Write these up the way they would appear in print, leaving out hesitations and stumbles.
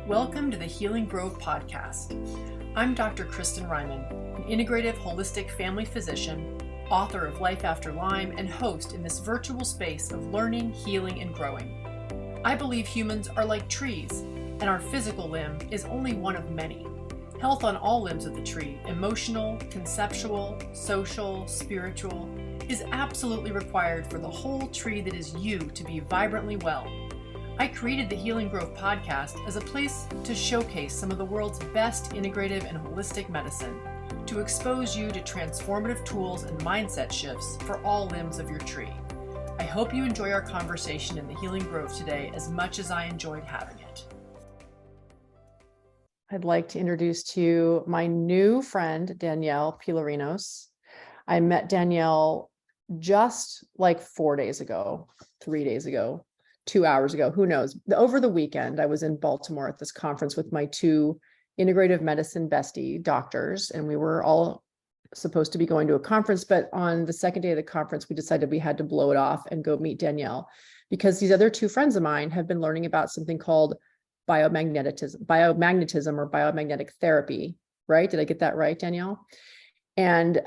Welcome to the Healing Grove podcast. I'm Dr. Kristin, an integrative holistic family physician, author of Life After Lyme, and host in this virtual space of learning, healing, and growing. I believe humans are like trees, and our physical limb is only one of many. Health on all limbs of the tree, emotional, conceptual, social, spiritual, is absolutely required for the whole tree that is you to be vibrantly well. I created the Healing Grove podcast as a place to showcase some of the world's best integrative and holistic medicine, to expose you to transformative tools and mindset shifts for all limbs of your tree. I hope you enjoy our conversation in the Healing Grove today as much as I enjoyed having it. I'd like to introduce to you my new friend, Danielle Pilarinos. I met Danielle just like 4 days ago, 3 days ago, 2 hours ago, who knows? Over the weekend, I was in Baltimore at this conference with my two integrative medicine bestie doctors, and we were all supposed to be going to a conference, but on the second day of the conference, we decided we had to blow it off and go meet Danielle, because these other two friends of mine have been learning about something called biomagnetism or biomagnetic therapy, right? Did I get that right, Danielle? And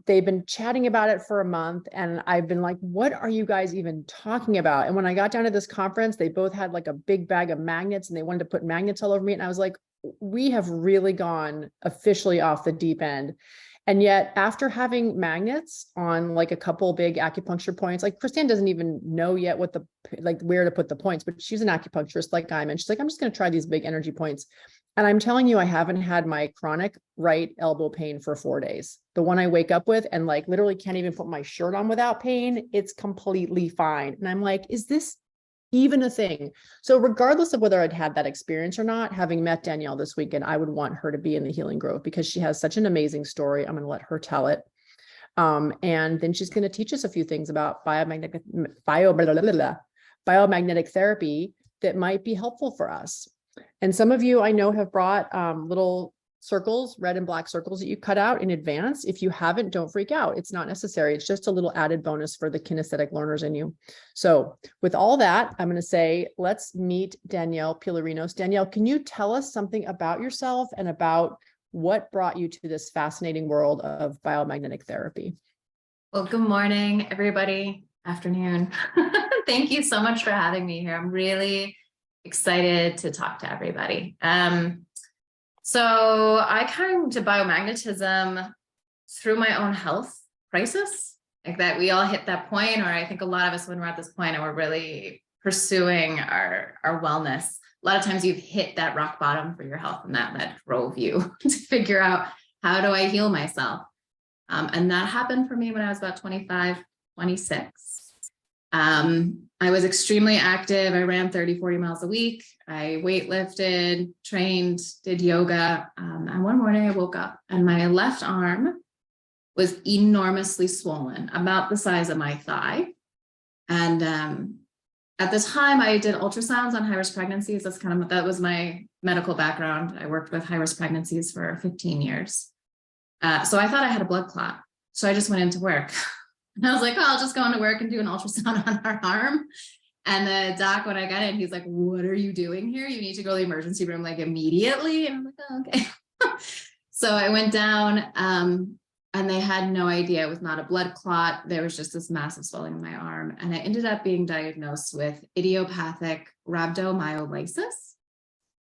they've been chatting about it for a month. And I've been like, what are you guys even talking about? And when I got down to this conference, they both had like a big bag of magnets and they wanted to put magnets all over me. And I was like, we have really gone officially off the deep end. And yet after having magnets on like a couple big acupuncture points, like Kristin doesn't even know yet what where to put the points, but she's an acupuncturist like I'm, and she's like, I'm just going to try these big energy points. And I'm telling you, I haven't had my chronic right elbow pain for 4 days. The one I wake up with and like literally can't even put my shirt on without pain. It's completely fine. And I'm like, is this even a thing? So regardless of whether I'd had that experience or not, having met Danielle this weekend, I would want her to be in the Healing Grove because she has such an amazing story. I'm going to let her tell it. And then she's going to teach us a few things about biomagnetic therapy that might be helpful for us. And some of you I know have brought little circles, red and black circles that you cut out in advance. If you haven't, don't freak out. It's not necessary. It's just a little added bonus for the kinesthetic learners in you. So with all that, I'm going to say, let's meet Danielle Pilarinos. Danielle, can you tell us something about yourself and about what brought you to this fascinating world of biomagnetic therapy? Well, good morning, everybody. Afternoon. Thank you so much for having me here. I'm really excited to talk to everybody. So I came to biomagnetism through my own health crisis, like that we all hit that point, or I think a lot of us when we're at this point and we're really pursuing our wellness, a lot of times you've hit that rock bottom for your health, and that drove you to figure out, how do I heal myself? And that happened for me when I was about 25, 26. I was extremely active. I ran 30, 40 miles a week. I weightlifted, trained, did yoga. And one morning I woke up and my left arm was enormously swollen, about the size of my thigh. And at the time I did ultrasounds on high-risk pregnancies. That was my medical background. I worked with high-risk pregnancies for 15 years. So I thought I had a blood clot. So I just went into work. And I was like, oh, I'll just go into work and do an ultrasound on our arm. And the doc, when I got in, he's like, what are you doing here? You need to go to the emergency room like immediately. And I'm like, oh, okay. So I went down and they had no idea. It was not a blood clot. There was just this massive swelling in my arm. And I ended up being diagnosed with idiopathic rhabdomyolysis.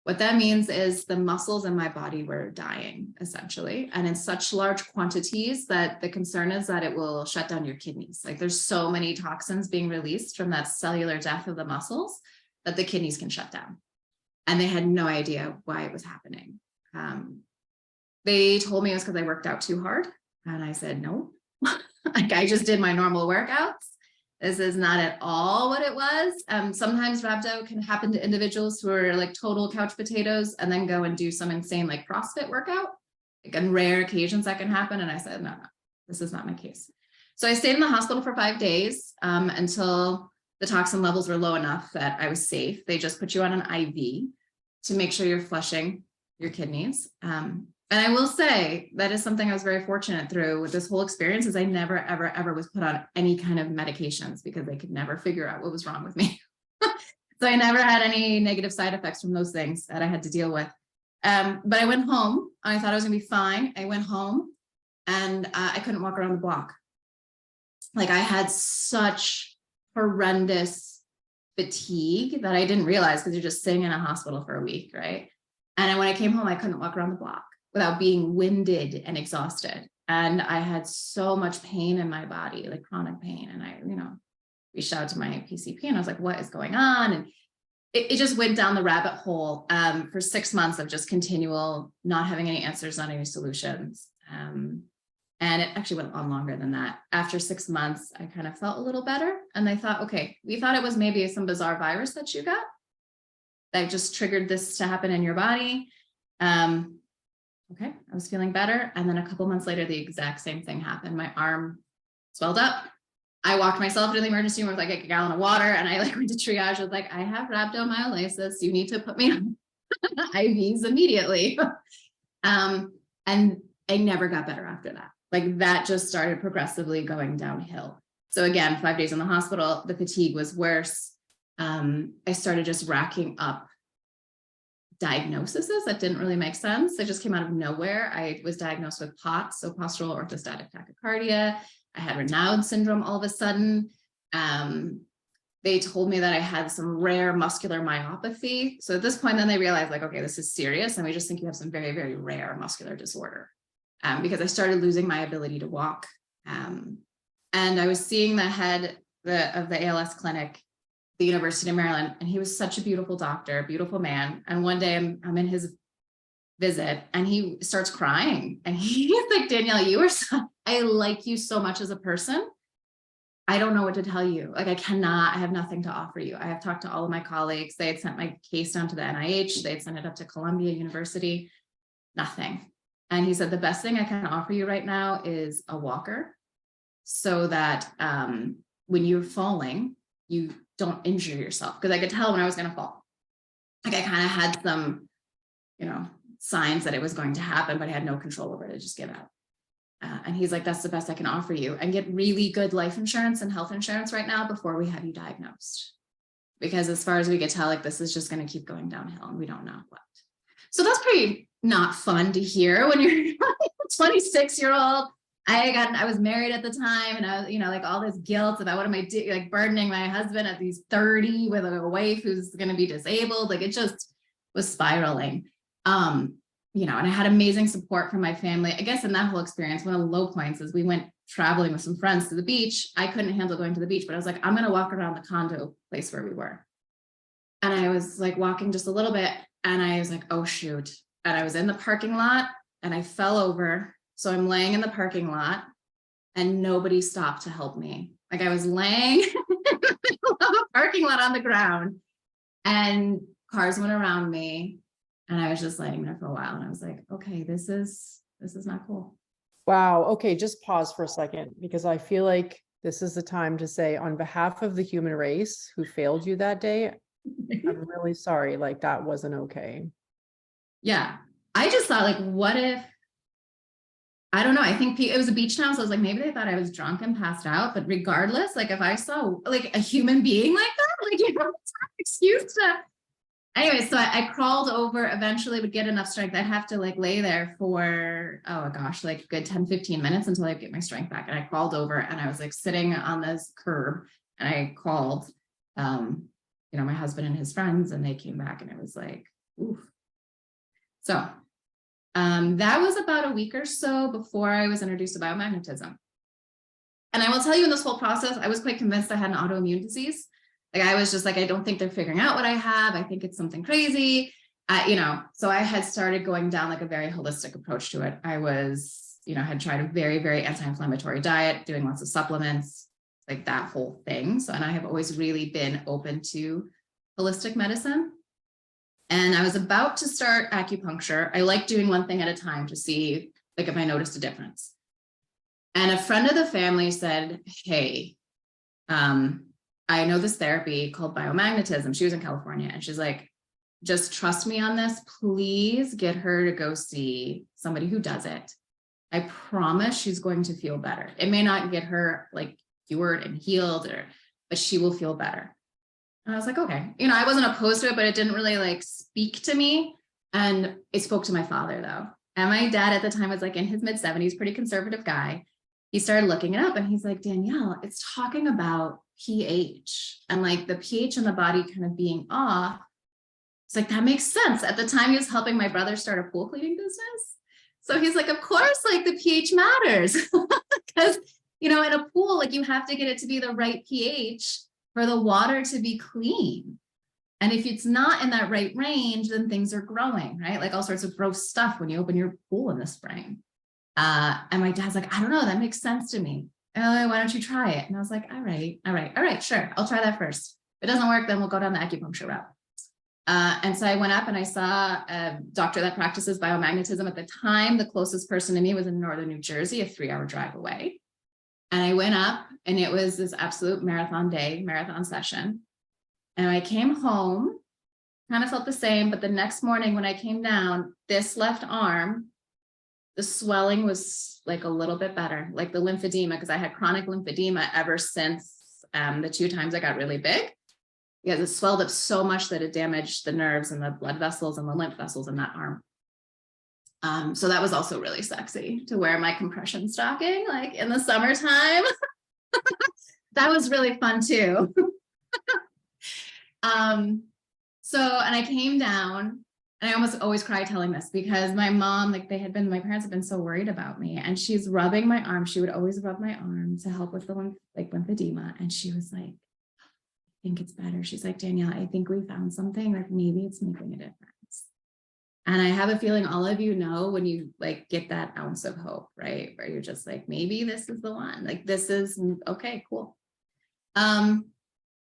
What that means is the muscles in my body were dying, essentially, and in such large quantities that the concern is that it will shut down your kidneys. Like there's so many toxins being released from that cellular death of the muscles that the kidneys can shut down. And they had no idea why it was happening. They told me it was because I worked out too hard. And I said, no, like I just did my normal workouts. This is not at all what it was. Sometimes rhabdo can happen to individuals who are like total couch potatoes and then go and do some insane like CrossFit workout. Like on rare occasions that can happen. And I said, no, this is not my case. So I stayed in the hospital for 5 days until the toxin levels were low enough that I was safe. They just put you on an IV to make sure you're flushing your kidneys. And I will say that is something I was very fortunate through with this whole experience, is I never, ever, ever was put on any kind of medications because they could never figure out what was wrong with me. So I never had any negative side effects from those things that I had to deal with. But I went home. I thought I was gonna be fine. I went home and I couldn't walk around the block. Like I had such horrendous fatigue that I didn't realize because you're just sitting in a hospital for a week, right? And when I came home, I couldn't walk around the block without being winded and exhausted. And I had so much pain in my body, like chronic pain. And I, reached out to my PCP and I was like, what is going on? And it just went down the rabbit hole for 6 months of just continual not having any answers, not any solutions. And it actually went on longer than that. After 6 months, I kind of felt a little better. And they thought, okay, we thought it was maybe some bizarre virus that you got that just triggered this to happen in your body. Okay, I was feeling better. And then a couple months later, the exact same thing happened. My arm swelled up. I walked myself to the emergency room with like a gallon of water and I like went to triage. I was like, I have rhabdomyolysis. You need to put me on IVs immediately. And I never got better after that. Like that just started progressively going downhill. So again, 5 days in the hospital, the fatigue was worse. I started just racking up diagnoses that didn't really make sense. They just came out of nowhere. I was diagnosed with POTS, so postural orthostatic tachycardia. I had Raynaud syndrome all of a sudden. They told me that I had some rare muscular myopathy. So at this point, then they realized like, okay, this is serious. And we just think you have some very, very rare muscular disorder. Because I started losing my ability to walk. And I was seeing the head of the ALS clinic, the University of Maryland, and he was such a beautiful doctor, beautiful man. And one day I'm in his visit and he starts crying and he's like, Danielle, I like you so much as a person. I don't know what to tell you. Like, I have nothing to offer you. I have talked to all of my colleagues. They had sent my case down to the NIH. They had sent it up to Columbia University, nothing. And he said, the best thing I can offer you right now is a walker so that when you're falling, you don't injure yourself. Because I could tell when I was going to fall. Like I kind of had some, signs that it was going to happen, but I had no control over it. I just give out. And he's like, that's the best I can offer you. And get really good life insurance and health insurance right now before we have you diagnosed. Because as far as we can tell, like this is just going to keep going downhill and we don't know what. So that's pretty not fun to hear when you're a 26-year-old. I was married at the time and I was, like all this guilt about what am I doing, like burdening my husband at these 30 with a wife who's going to be disabled. Like it just was spiraling. And I had amazing support from my family. I guess in that whole experience, one of the low points is we went traveling with some friends to the beach. I couldn't handle going to the beach, but I was like, I'm going to walk around the condo place where we were. And I was like walking just a little bit and I was like, oh shoot. And I was in the parking lot and I fell over. So I'm laying in the parking lot and nobody stopped to help me. Like I was laying in the parking lot on the ground and cars went around me. And I was just laying there for a while and I was like, okay, this is not cool. Wow. Okay. Just pause for a second because I feel like this is the time to say on behalf of the human race who failed you that day, I'm really sorry. Like that wasn't okay. Yeah. I just thought like, what if, I don't know. I think it was a beach town. So I was like, maybe they thought I was drunk and passed out, but regardless, like if I saw like a human being like that, like, it's not an excuse to. Anyway, so I crawled over, eventually would get enough strength. I'd have to like lay there for, oh gosh, like a good 10, 15 minutes until I get my strength back. And I crawled over and I was like sitting on this curb and I called, my husband and his friends and they came back and it was like, oof. So that was about a week or so before I was introduced to biomagnetism. And I will tell you in this whole process, I was quite convinced I had an autoimmune disease. Like I was just like, I don't think they're figuring out what I have. I think it's something crazy. So I had started going down like a very holistic approach to it. I was, had tried a very, very anti-inflammatory diet, doing lots of supplements, like that whole thing. So, and I have always really been open to holistic medicine. And I was about to start acupuncture. I like doing one thing at a time to see like if I noticed a difference. And a friend of the family said, hey, I know this therapy called biomagnetism. She was in California and she's like, just trust me on this. Please get her to go see somebody who does it. I promise she's going to feel better. It may not get her like cured and healed, but she will feel better. And I was like, okay, you know, I wasn't opposed to it, but it didn't really like speak to me. And it spoke to my father though. And my dad at the time was like in his mid-70s, pretty conservative guy. He started looking it up and he's like, Danielle, it's talking about pH and like the pH in the body kind of being off. It's like, that makes sense. At the time he was helping my brother start a pool cleaning business. So he's like, of course, like the pH matters because, you know, in a pool, like you have to get it to be the right pH for the water to be clean. And if it's not in that right range, then things are growing, right? Like all sorts of gross stuff when you open your pool in the spring. And my dad's like, I don't know, that makes sense to me. Why don't you try it? And I was like, all right, sure. I'll try that first. If it doesn't work, then we'll go down the acupuncture route. And so I went up and I saw a doctor that practices biomagnetism. At the time, the closest person to me was in northern New Jersey, a 3-hour drive away. And I went up and it was this absolute marathon session. And I came home, kind of felt the same, but the next morning when I came down, this left arm, the swelling was like a little bit better, like the lymphedema, because I had chronic lymphedema ever since the 2 times I got really big. Because it swelled up so much that it damaged the nerves and the blood vessels and the lymph vessels in that arm. So that was also really sexy to wear my compression stocking, like in the summertime. That was really fun too. And I came down and I almost always cry telling this because my mom, like my parents have been so worried about me and she's rubbing my arm. She would always rub my arm to help with the lymphedema. And she was like, I think it's better. She's like, Danielle, I think we found something, like maybe it's making a difference. And I have a feeling all of you know when you like get that ounce of hope, right? Where you're just like, maybe this is the one, like this is okay, cool.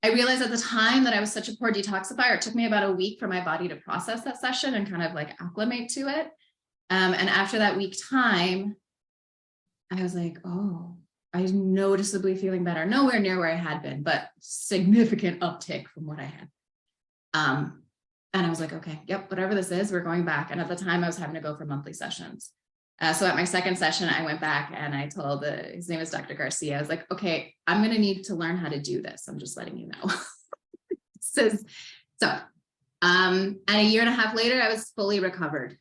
I realized at the time that I was such a poor detoxifier. It took me about a week for my body to process that session and kind of like acclimate to it. And after that week time, I was like, oh, I was noticeably feeling better. Nowhere near where I had been, but significant uptick from what I had. And I was like, okay, yep, whatever this is, we're going back. And at the time I was having to go for monthly sessions. So at my second session, I went baand I told his name is Dr. Garcia. I was like, okay, I'm going to need to learn how to do this. I'm just letting you know. And a year and a half later, I was fully recovered.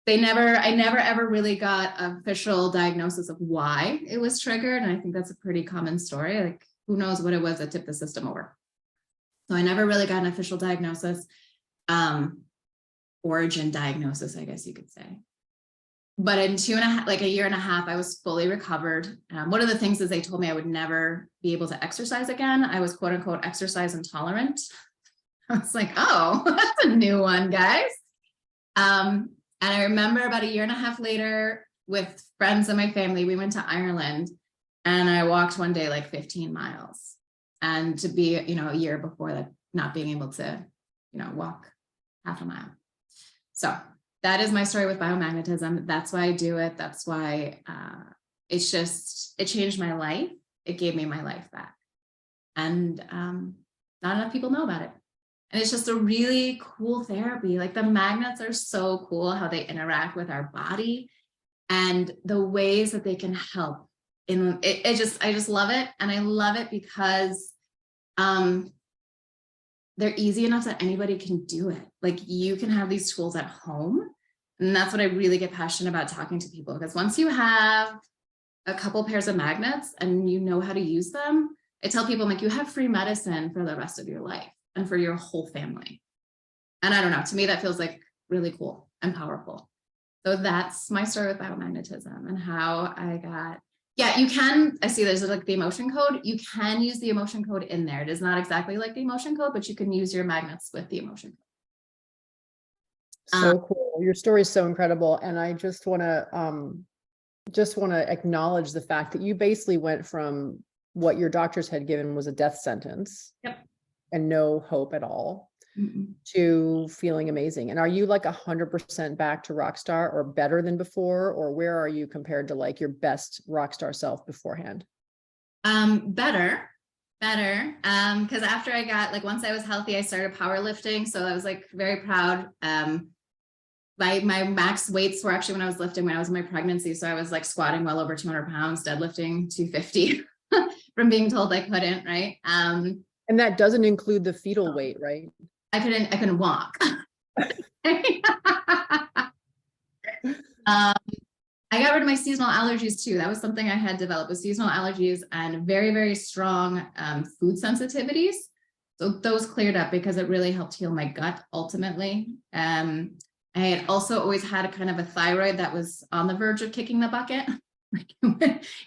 I never ever really got an official diagnosis of why it was triggered. And I think that's a pretty common story. Like who knows what it was that tipped the system over. So I never really got an official diagnosis, origin diagnosis, I guess you could say. But in a year and a half, I was fully recovered. One of the things is they told me I would never be able to exercise again. I was quote unquote exercise intolerant. I was like, oh, that's a new one, guys. And I remember about a year and a half later with friends and my family, we went to Ireland and I walked one day like 15 miles. And to be, a year before that, not being able to, walk half a mile. So that is my story with biomagnetism. That's why I do it. That's why it changed my life. It gave me my life back. And not enough people know about it. And it's just a really cool therapy. Like the magnets are so cool how they interact with our body and the ways that they can help. I just love it. And I love it because they're easy enough that anybody can do it. Like you can have these tools at home. And that's what I really get passionate about talking to people, because once you have a couple pairs of magnets and you know how to use them, I tell people, like, you have free medicine for the rest of your life and for your whole family. And I don't know, to me, that feels like really cool and powerful. So that's my story with biomagnetism and how I got, you can, I see there's like the emotion code. You can use the emotion code in there. It is not exactly like the emotion code, but you can use your magnets with the emotion code. So cool. Your story is so incredible. And I just want to acknowledge the fact that you basically went from what your doctors had given was a death sentence. Yep. And no hope at all, to feeling amazing. And are you like 100% back to rock star or better than before? Or where are you compared to like your best rock star self beforehand? Better. Because after I got, like, once I was healthy, I started powerlifting. So I was like very proud. My max weights were actually when I was lifting, when I was in my pregnancy. So I was like squatting well over 200 pounds, deadlifting 250 from being told I couldn't, right? And that doesn't include the fetal weight, right? I couldn't walk. I got rid of my seasonal allergies too. That was something I had developed, with seasonal allergies and very, very strong food sensitivities. So those cleared up because it really helped heal my gut ultimately. I had also always had a kind of a thyroid that was on the verge of kicking the bucket.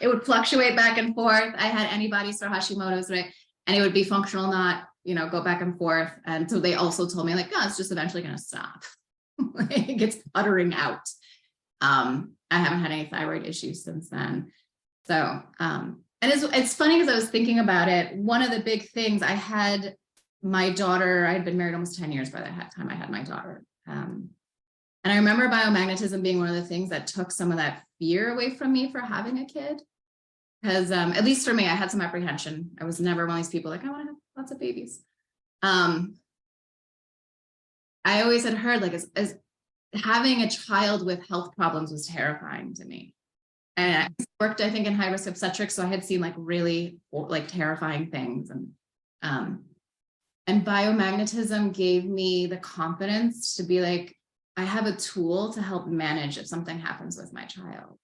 It would fluctuate back and forth. I had antibodies for Hashimoto's, right? And it would be functional, not, go back and forth. And so they also told me, like, oh, it's just eventually going to stop. It gets puttering out. I haven't had any thyroid issues since then. So, and it's funny because I was thinking about it. One of the big things, I had my daughter, I had been married almost 10 years by that time I had my daughter. And I remember biomagnetism being one of the things that took some of that fear away from me for having a kid. Because at least for me, I had some apprehension. I was never one of these people like, I want to have lots of babies. I always had heard, like, as having a child with health problems was terrifying to me. And I worked, I think, in high risk obstetrics, so I had seen like really like terrifying things. And biomagnetism gave me the confidence to be like, I have a tool to help manage if something happens with my child.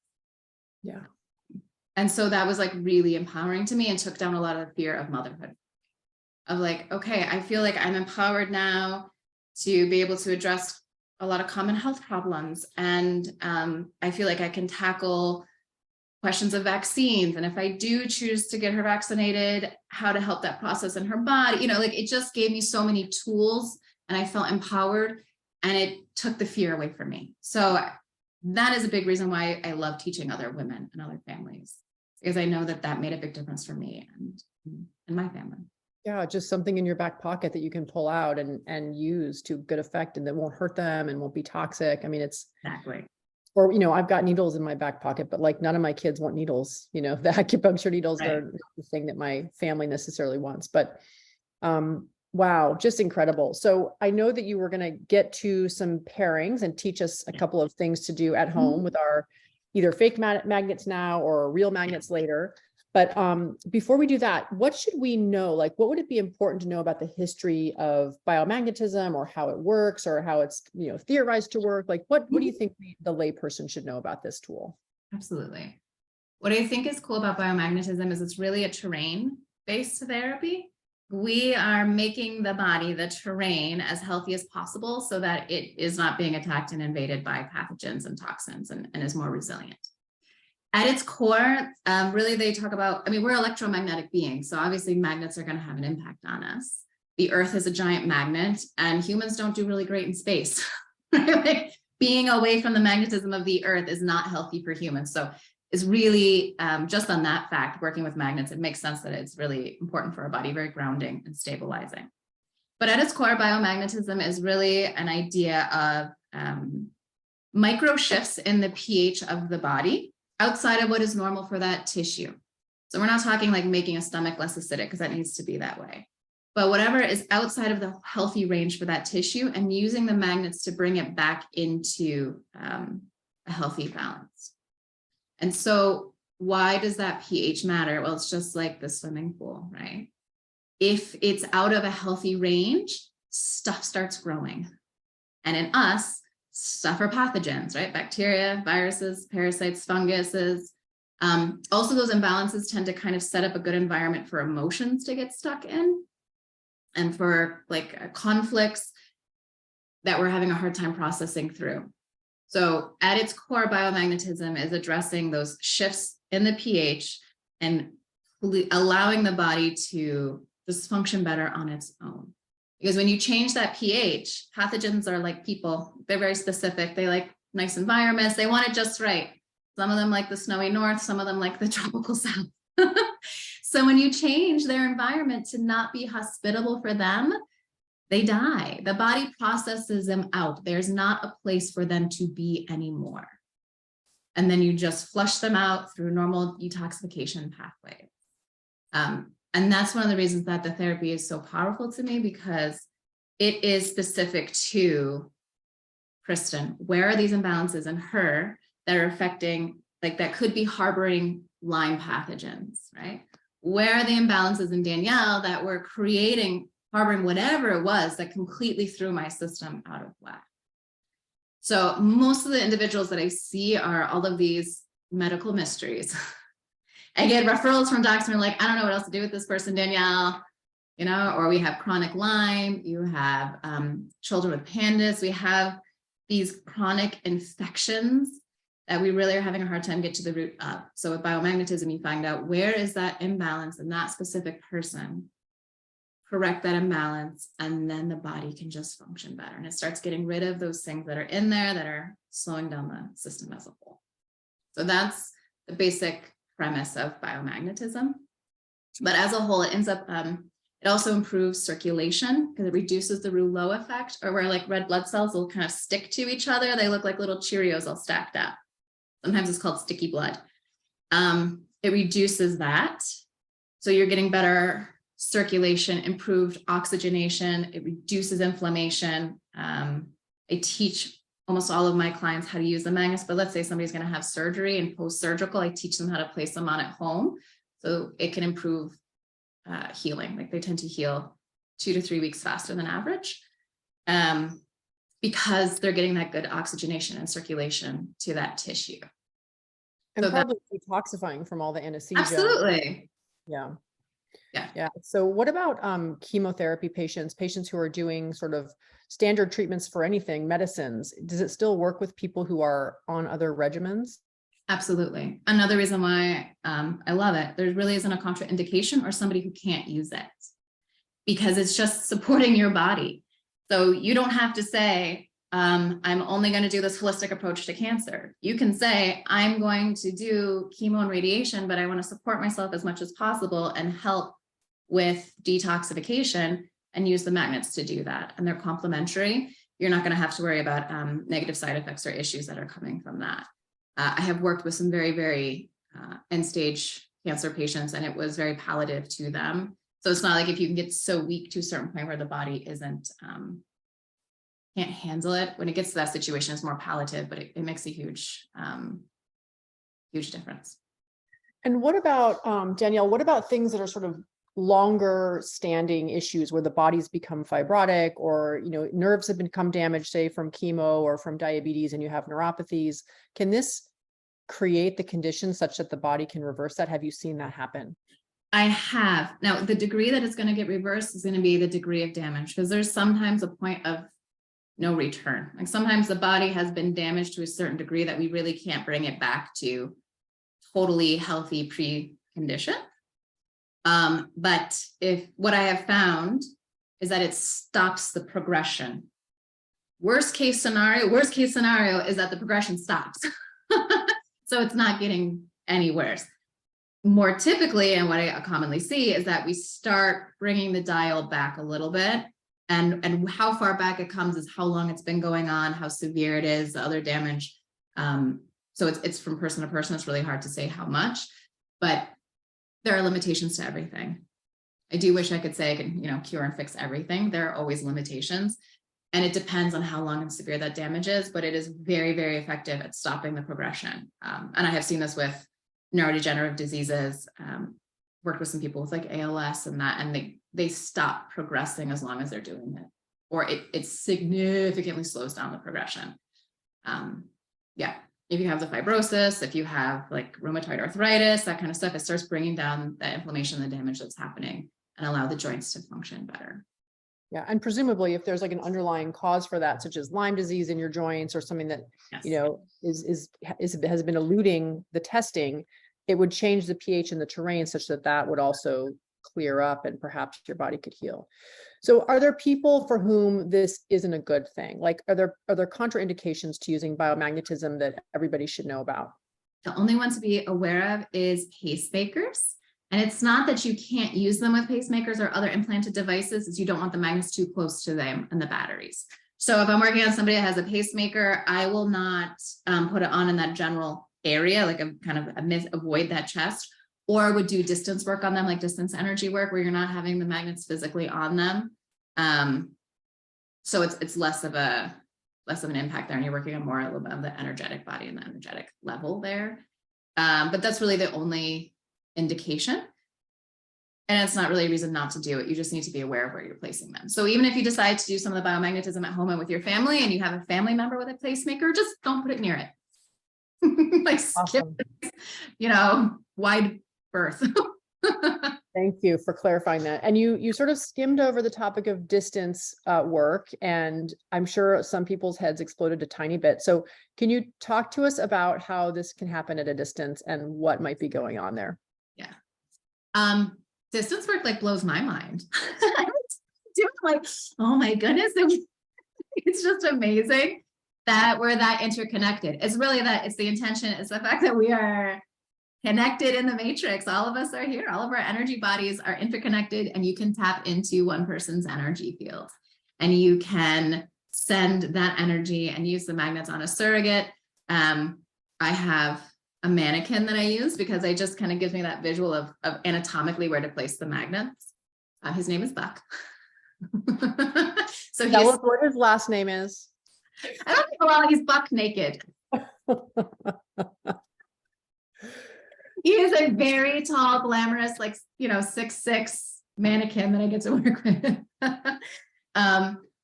Yeah. And so that was like really empowering to me and took down a lot of the fear of motherhood. Of like, okay, I feel like I'm empowered now to be able to address a lot of common health problems. And I feel like I can tackle questions of vaccines. And if I do choose to get her vaccinated, how to help that process in her body, like it just gave me so many tools and I felt empowered and it took the fear away from me. So that is a big reason why I love teaching other women and other families, because I know that that made a big difference for me and my family. Yeah, just something in your back pocket that you can pull out and use to good effect and that won't hurt them and won't be toxic. I mean, it's exactly. Or, I've got needles in my back pocket, but like none of my kids want needles, the acupuncture needles are not the thing that my family necessarily wants, but wow, just incredible. So I know that you were going to get to some pairings and teach us a couple of things to do at home with our either fake magnets now or real magnets later. But before we do that, what should we know? Like, what would it be important to know about the history of biomagnetism or how it works or how it's, theorized to work? Like, what do you think the layperson should know about this tool? Absolutely. What I think is cool about biomagnetism is it's really a terrain-based therapy. We are making the body, the terrain, as healthy as possible so that it is not being attacked and invaded by pathogens and toxins and is more resilient. At its core, really, they talk about, we're electromagnetic beings, so obviously magnets are going to have an impact on us. The Earth is a giant magnet, and humans don't do really great in space. Like, being away from the magnetism of the Earth is not healthy for humans. So it's really, just on that fact, working with magnets, it makes sense that it's really important for our body, very grounding and stabilizing. But at its core, biomagnetism is really an idea of micro shifts in the pH of the body, outside of what is normal for that tissue. So we're not talking like making a stomach less acidic, because that needs to be that way. But whatever is outside of the healthy range for that tissue and using the magnets to bring it back into a healthy balance. And so why does that pH matter? Well, it's just like the swimming pool, right? If it's out of a healthy range, stuff starts growing. And in us, stuff are pathogens, right? Bacteria, viruses, parasites, funguses. Also, those imbalances tend to kind of set up a good environment for emotions to get stuck in and for like conflicts that we're having a hard time processing through. So at its core, biomagnetism is addressing those shifts in the pH and allowing the body to just function better on its own. Because when you change that pH, pathogens are like people. They're very specific. They like nice environments. They want it just right. Some of them like the snowy north, some of them like the tropical south. So when you change their environment to not be hospitable for them, they die. The body processes them out. There's not a place for them to be anymore. And then you just flush them out through normal detoxification pathways. And that's one of the reasons that the therapy is so powerful to me, because it is specific to Kristin. Where are these imbalances in her that are affecting, like that could be harboring Lyme pathogens, right? where are the imbalances in Danielle that were harboring whatever it was that completely threw my system out of whack. So most of the individuals that I see are all of these medical mysteries. I get referrals from docs and they're like, I don't know what else to do with this person, Danielle, or we have chronic Lyme, you have children with pandas, we have these chronic infections that we really are having a hard time get to the root of. So with biomagnetism, you find out where is that imbalance in that specific person, correct that imbalance, and then the body can just function better. And it starts getting rid of those things that are in there that are slowing down the system as a whole. So that's the basic premise of biomagnetism. But as a whole, it ends up, it also improves circulation because it reduces the rouleau effect, or where like red blood cells will kind of stick to each other. They look like little Cheerios all stacked up. Sometimes it's called sticky blood. It reduces that. So you're getting better circulation, improved oxygenation. It reduces inflammation. I teach almost all of my clients how to use the magnets, but let's say somebody's going to have surgery and post-surgical, I teach them how to place them on at home. So it can improve healing. Like they tend to heal 2 to 3 weeks faster than average because they're getting that good oxygenation and circulation to that tissue. And so probably detoxifying from all the anesthesia. Absolutely. Yeah. Yeah. Yeah. So what about chemotherapy patients who are doing sort of standard treatments for anything, medicines? Does it still work with people who are on other regimens? Absolutely. Another reason why I love it, there really isn't a contraindication or somebody who can't use it because it's just supporting your body. So you don't have to say, I'm only going to do this holistic approach to cancer. You can say, I'm going to do chemo and radiation, but I want to support myself as much as possible and help with detoxification and use the magnets to do that. And they're complementary. You're not going to have to worry about negative side effects or issues that are coming from that. I have worked with some very, very end-stage cancer patients, and it was very palliative to them. So it's not like if you can get so weak to a certain point where the body can't handle it. When it gets to that situation, it's more palliative, but it makes a huge, huge difference. And what about, Danielle, what about things that are sort of longer standing issues where the body's become fibrotic or, nerves have become damaged, say from chemo or from diabetes, and you have neuropathies? Can this create the conditions such that the body can reverse that? Have you seen that happen? I have. Now, the degree that it's going to get reversed is going to be the degree of damage, because there's sometimes a point of no return. Like sometimes the body has been damaged to a certain degree that we really can't bring it back to totally healthy pre-condition. But what I have found is that it stops the progression. Worst case scenario is that the progression stops. So it's not getting any worse. More typically, and what I commonly see is that we start bringing the dial back a little bit. And how far back it comes is how long it's been going on, how severe it is, the other damage. So it's from person to person. It's really hard to say how much, but there are limitations to everything. I do wish I could say I can, cure and fix everything. There are always limitations, and it depends on how long and severe that damage is, but it is very, very effective at stopping the progression. And I have seen this with neurodegenerative diseases, worked with some people with like ALS and that, and they stop progressing as long as they're doing it, or it significantly slows down the progression. Yeah. If you have the fibrosis, if you have like rheumatoid arthritis, that kind of stuff, it starts bringing down the inflammation, the damage that's happening, and allow the joints to function better. Yeah. And presumably if there's like an underlying cause for that, such as Lyme disease in your joints or something that, Yes. has been eluding the testing, it would change the pH in the terrain such that would also clear up and perhaps your body could heal. So are there people for whom this isn't a good thing? Like, are there contraindications to using biomagnetism that everybody should know about? The only one to be aware of is pacemakers. And it's not that you can't use them with pacemakers or other implanted devices, it's you don't want the magnets too close to them and the batteries. So if I'm working on somebody that has a pacemaker, I will not put it on in that general area, like a kind of avoid that chest, or I would do distance work on them, like distance energy work, where you're not having the magnets physically on them. So it's less of an impact there, and you're working on more a little bit of the energetic body and the energetic level there. But that's really the only indication. And it's not really a reason not to do it. You just need to be aware of where you're placing them. So even if you decide to do some of the biomagnetism at home and with your family, and you have a family member with a pacemaker, just don't put it near it. Like skip, Awesome. wide berth. Thank you for clarifying that. And you sort of skimmed over the topic of distance work, and I'm sure some people's heads exploded a tiny bit. So can you talk to us about how this can happen at a distance and what might be going on there? Yeah. Distance work like blows my mind. Like, oh my goodness. It's just amazing that we're that interconnected. It's really that it's the intention. It's the fact that we are connected in the matrix. All of us are here. All of our energy bodies are interconnected, and you can tap into one person's energy field, and you can send that energy and use the magnets on a surrogate. I have a mannequin that I use because it just kind of gives me that visual of anatomically where to place the magnets. His name is Buck. So Tell us what his last name is. I don't know. Well, he's buck naked. He is a very tall, glamorous, like, 6'6" mannequin that I get to work with.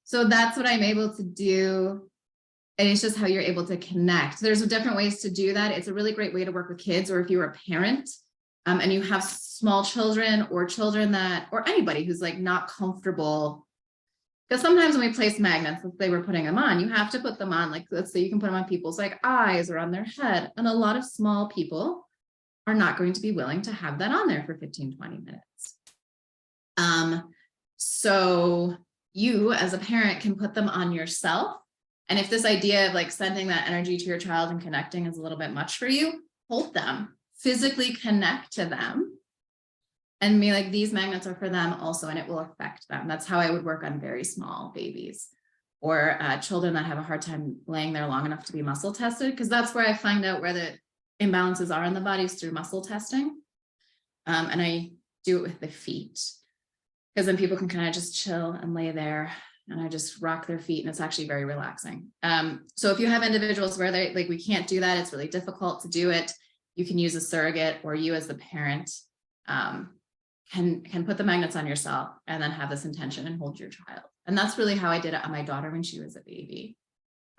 So that's what I'm able to do. And it's just how you're able to connect. There's different ways to do that. It's a really great way to work with kids, or if you're a parent and you have small children or children that, or anybody who's like not comfortable. Because sometimes when we place magnets, let's say we're putting them on, you have to put them on, like, let's say you can put them on people's like eyes or on their head. And a lot of small people are not going to be willing to have that on there for 15, 20 minutes. So you as a parent can put them on yourself. And if this idea of like sending that energy to your child and connecting is a little bit much for you, hold them, physically connect to them, and be like, these magnets are for them also, and it will affect them. That's how I would work on very small babies or children that have a hard time laying there long enough to be muscle tested, because that's where I find out where the imbalances are in the body, is through muscle testing. And I do it with the feet, because then people can kind of just chill and lay there, and I just rock their feet, and it's actually very relaxing. So if you have individuals where they like, we can't do that, it's really difficult to do it, you can use a surrogate, or you as the parent can put the magnets on yourself and then have this intention and hold your child. And that's really how I did it on my daughter when she was a baby.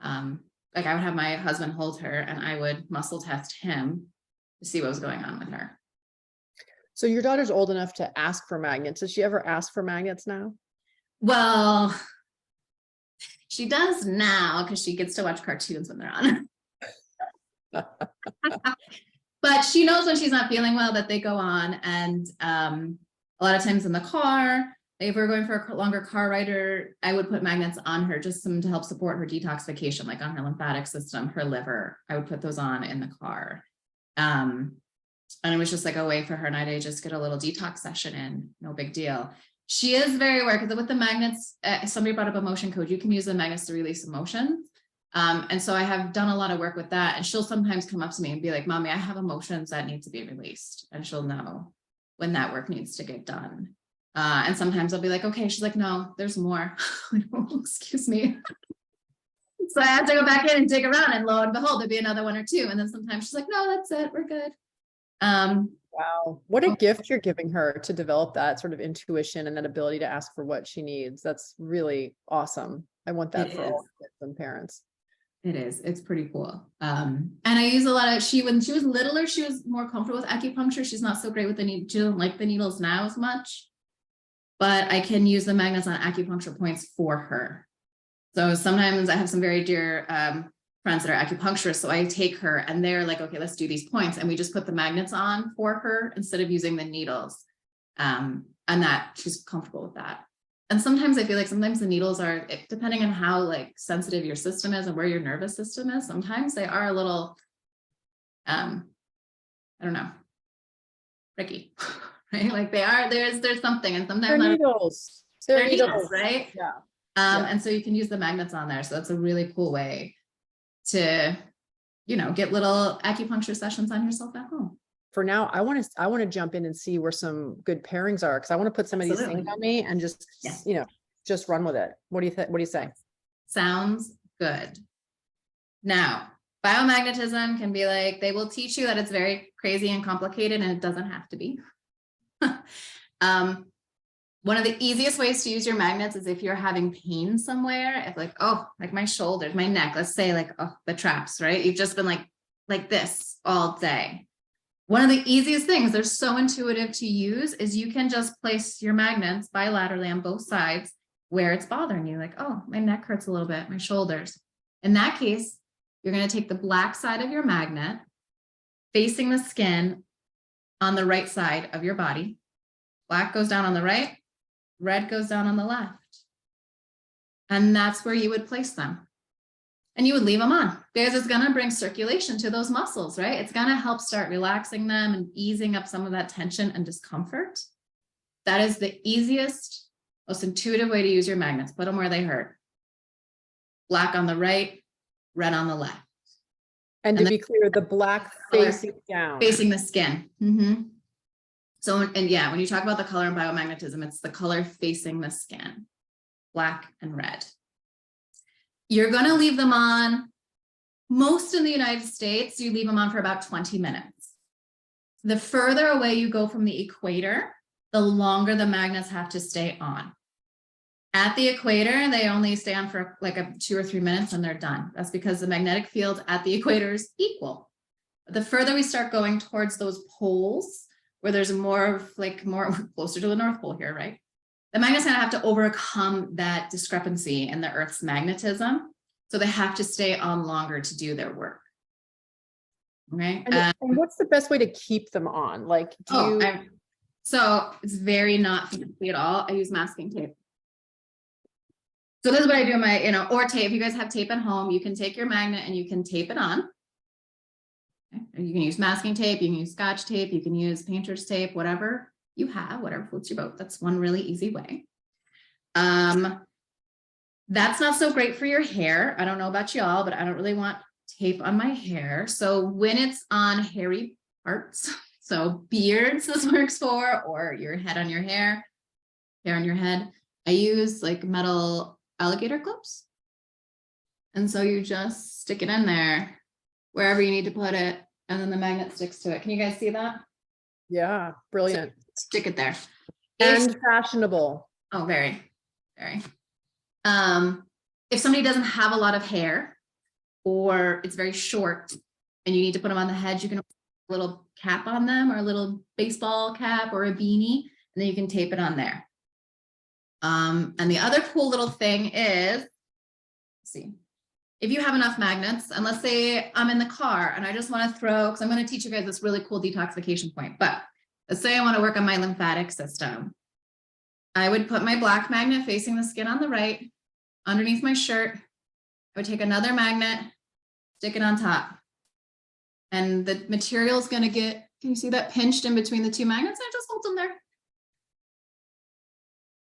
Like I would have my husband hold her, and I would muscle test him to see what was going on with her. So your daughter's old enough to ask for magnets. Does she ever ask for magnets now? Well, she does now because she gets to watch cartoons when they're on. But she knows when she's not feeling well that they go on. And a lot of times in the car, if we're going for a longer car ride, I would put magnets on her, just some to help support her detoxification, like on her lymphatic system, her liver. I would put those on in the car. And it was just like a way for her and I to just get a little detox session in, no big deal. She is very aware, because with the magnets, somebody brought up emotion code. You can use the magnets to release emotions. And so I have done a lot of work with that. And she'll sometimes come up to me and be like, Mommy, I have emotions that need to be released. And she'll know when that work needs to get done. And sometimes I'll be like, okay. She's like, no, there's more. Excuse me. So I have to go back in and dig around, and lo and behold, there'll be another one or two. And then sometimes she's like, no, that's it. We're good. Wow. What a gift you're giving her to develop that sort of intuition and that ability to ask for what she needs. That's really awesome. I want that for all kids and parents. It is. It's pretty cool. And I use a lot of, when she was littler, she was more comfortable with acupuncture. She's not so great with the needle. She doesn't like the needles now as much, but I can use the magnets on acupuncture points for her. So sometimes I have some very dear friends that are acupuncturists. So I take her and they're like, okay, let's do these points. And we just put the magnets on for her instead of using the needles. And that she's comfortable with that. And sometimes I feel like sometimes the needles are, depending on how like sensitive your system is and where your nervous system is, sometimes they are a little, I don't know, tricky, right? Like they are, there's something, and sometimes they're needles. They're needles, right? Yeah. And so you can use the magnets on there. So that's a really cool way to, get little acupuncture sessions on yourself at home. For now, I want to jump in and see where some good pairings are, because I want to put some of these things on me and just, just run with it. What do you say? Sounds good. Now, biomagnetism can be like, they will teach you that it's very crazy and complicated, and it doesn't have to be. One of the easiest ways to use your magnets is if you're having pain somewhere, if like, oh, like my shoulders, my neck, let's say like, oh, the traps, right? You've just been like this all day. One of the easiest things, they're so intuitive to use, is you can just place your magnets bilaterally on both sides where it's bothering you. Like, oh, my neck hurts a little bit, my shoulders. In that case, you're going to take the black side of your magnet facing the skin on the right side of your body. Black goes down on the right, red goes down on the left. And that's where you would place them. And you would leave them on because it's going to bring circulation to those muscles, right? It's going to help start relaxing them and easing up some of that tension and discomfort. That is the easiest, most intuitive way to use your magnets. Put them where they hurt. Black on the right, red on the left. And to be clear, the black facing down. Facing the skin. Mm-hmm. So, and yeah, when you talk about the color in biomagnetism, it's the color facing the skin, black and red. You're going to leave them on, most in the United States, you leave them on for about 20 minutes. The further away you go from the equator, the longer the magnets have to stay on. At the equator, they only stay on for like 2 or 3 minutes and they're done. That's because the magnetic field at the equator is equal. But the further we start going towards those poles, where there's more closer to the North Pole here, right? The magnet's going to have to overcome that discrepancy in the Earth's magnetism. So they have to stay on longer to do their work. Okay. And what's the best way to keep them on? Like, so it's very not fancy at all. I use masking tape. So this is what I do in my, or tape. If you guys have tape at home, you can take your magnet and you can tape it on. Okay. You can use masking tape, you can use Scotch tape, you can use painter's tape, whatever you have, whatever floats your boat. That's one really easy way. That's not so great for your hair. I don't know about y'all, but I don't really want tape on my hair. So when it's on hairy parts, so beards this works for, or your head on your hair on your head, I use like metal alligator clips. And so you just stick it in there wherever you need to put it, and then the magnet sticks to it. Can you guys see that? Yeah, brilliant. So stick it there. And fashionable. Oh, very, very. If somebody doesn't have a lot of hair or it's very short and you need to put them on the head, you can put a little cap on them or a little baseball cap or a beanie, and then you can tape it on there. And the other cool little thing is, let's see, if you have enough magnets, and let's say I'm in the car and I just want to throw, because I'm going to teach you guys this really cool detoxification point, but let's say I want to work on my lymphatic system. I would put my black magnet facing the skin on the right, underneath my shirt. I would take another magnet, stick it on top. And the material is going to get, can you see that pinched in between the two magnets? I just hold them there.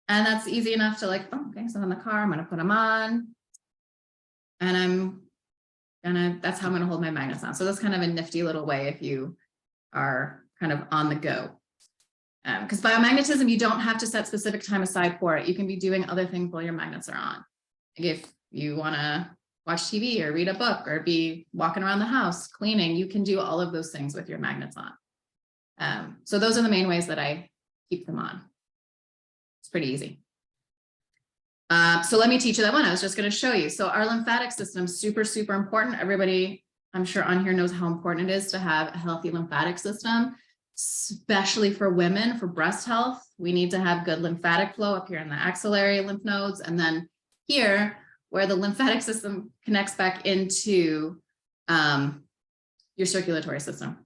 And that's easy enough to like, oh, okay, so in the car, I'm going to put them on. And that's how I'm going to hold my magnets on. So that's kind of a nifty little way if you are kind of on the go. Because biomagnetism, you don't have to set specific time aside for it. You can be doing other things while your magnets are on. Like if you want to watch TV or read a book or be walking around the house, cleaning, you can do all of those things with your magnets on. So those are the main ways that I keep them on. It's pretty easy. So let me teach you that one. I was just going to show you. So our lymphatic system is super, super important. Everybody, I'm sure on here knows how important it is to have a healthy lymphatic system, especially for women, for breast health. We need to have good lymphatic flow up here in the axillary lymph nodes. And then here, where the lymphatic system connects back into your circulatory system.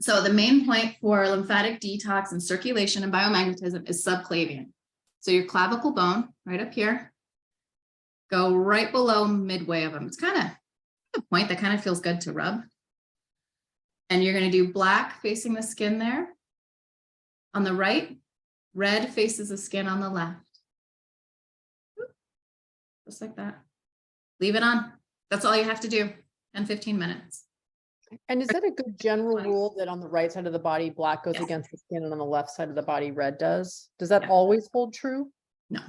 So the main point for lymphatic detox and circulation and biomagnetism is subclavian. So your clavicle bone right up here, go right below midway of them. It's kind of a point that kind of feels good to rub. And you're going to do black facing the skin there on the right, red faces the skin on the left. Just like that. Leave it on. That's all you have to do in 15 minutes. And is that a good general rule that on the right side of the body, black goes against the skin and on the left side of the body, red does? Does that always hold true? No.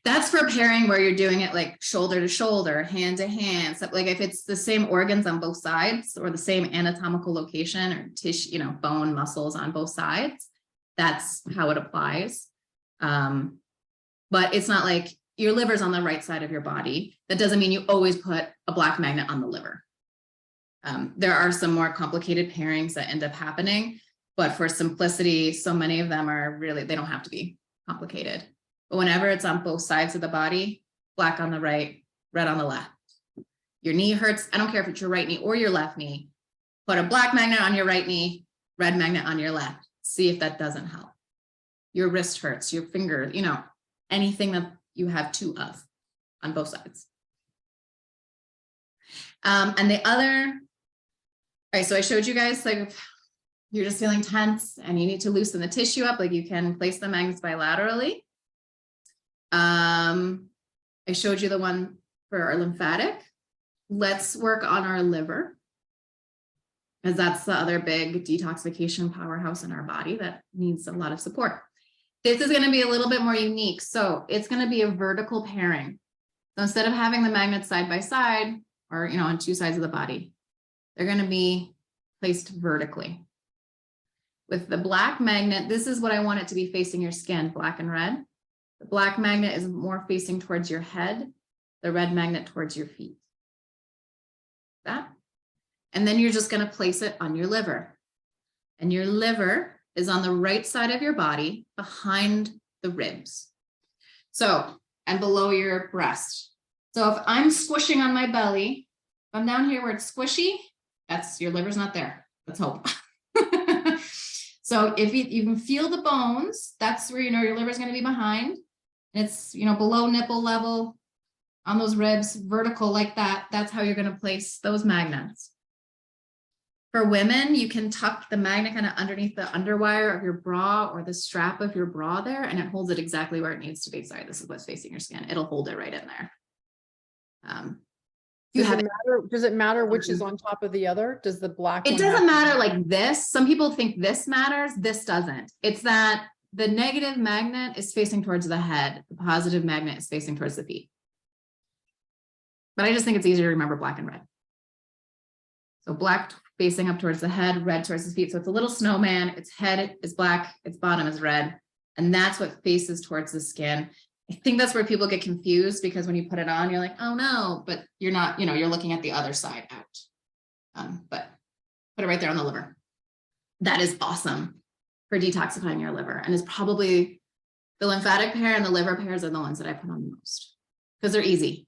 That's for pairing where you're doing it like shoulder to shoulder, hand to hand. So like if it's the same organs on both sides or the same anatomical location or tissue, bone, muscles on both sides, That's how it applies. But it's not like your liver's on the right side of your body. That doesn't mean you always put a black magnet on the liver. There are some more complicated pairings that end up happening, but for simplicity, so many of them are really, they don't have to be complicated. But whenever it's on both sides of the body, black on the right, red on the left. Your knee hurts. I don't care if it's your right knee or your left knee. Put a black magnet on your right knee, red magnet on your left. See if that doesn't help. Your wrist hurts, your finger, you know, anything that you have two of on both sides. And the other, all right, so I showed you guys, like, if you're just feeling tense and you need to loosen the tissue up, like you can place the magnets bilaterally. I showed you the one for our lymphatic. Let's work on our liver, because that's the other big detoxification powerhouse in our body that needs a lot of support. This is going to be a little bit more unique. So it's going to be a vertical pairing. So instead of having the magnets side by side or, you know, on two sides of the body, they're going to be placed vertically. With the black magnet, this is what I want it to be facing your skin, black and red. The black magnet is more facing towards your head, the red magnet towards your feet. That. And then you're just going to place it on your liver. And your liver is on the right side of your body behind the ribs. So, and below your breast. So if I'm squishing on my belly, if I'm down here where it's squishy, that's your liver's not there. Let's hope. So if you can feel the bones, that's where you know your liver's going to be behind. And it's, you know, below nipple level on those ribs, vertical like that. That's how you're going to place those magnets. For women, you can tuck the magnet kind of underneath the underwire of your bra or the strap of your bra there, and it holds it exactly where it needs to be. Sorry, this is what's facing your skin. It'll hold it right in there. Does it matter which is on top of the other? Does the black It doesn't matter like this. Some people think this matters. This doesn't. It's that the negative magnet is facing towards the head. The positive magnet is facing towards the feet. But I just think it's easier to remember black and red. So black facing up towards the head, red towards the feet. So it's a little snowman. Its head is black, its bottom is red. And that's what faces towards the skin. I think that's where people get confused, because when you put it on, you're like, oh no, but you're not, you know, you're looking at the other side out. But put it right there on the liver. That is awesome for detoxifying your liver, and is probably the lymphatic pair and the liver pairs are the ones that I put on the most, because they're easy.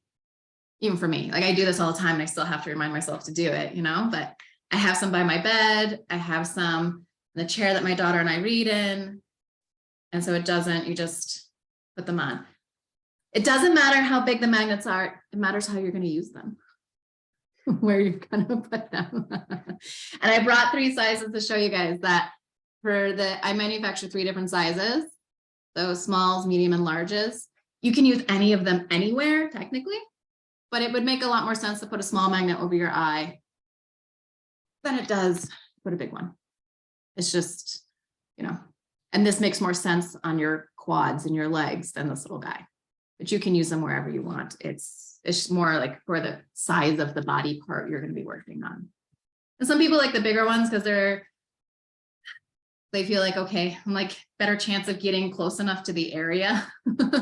Even for me, like I do this all the time and I still have to remind myself to do it, you know, but I have some by my bed. I have some in the chair that my daughter and I read in. And so it doesn't, you just put them on. It doesn't matter how big the magnets are. It matters how you're going to use them, where you're going to put them. And I brought 3 sizes to show you guys that I manufacture 3 different sizes. So smalls, medium, and larges. You can use any of them anywhere, technically. But it would make a lot more sense to put a small magnet over your eye than it does put a big one. It's just, you know, and this makes more sense on your quads and your legs than this little guy. But you can use them wherever you want. It's more like for the size of the body part you're going to be working on. And some people like the bigger ones because they feel like, okay, I'm like better chance of getting close enough to the area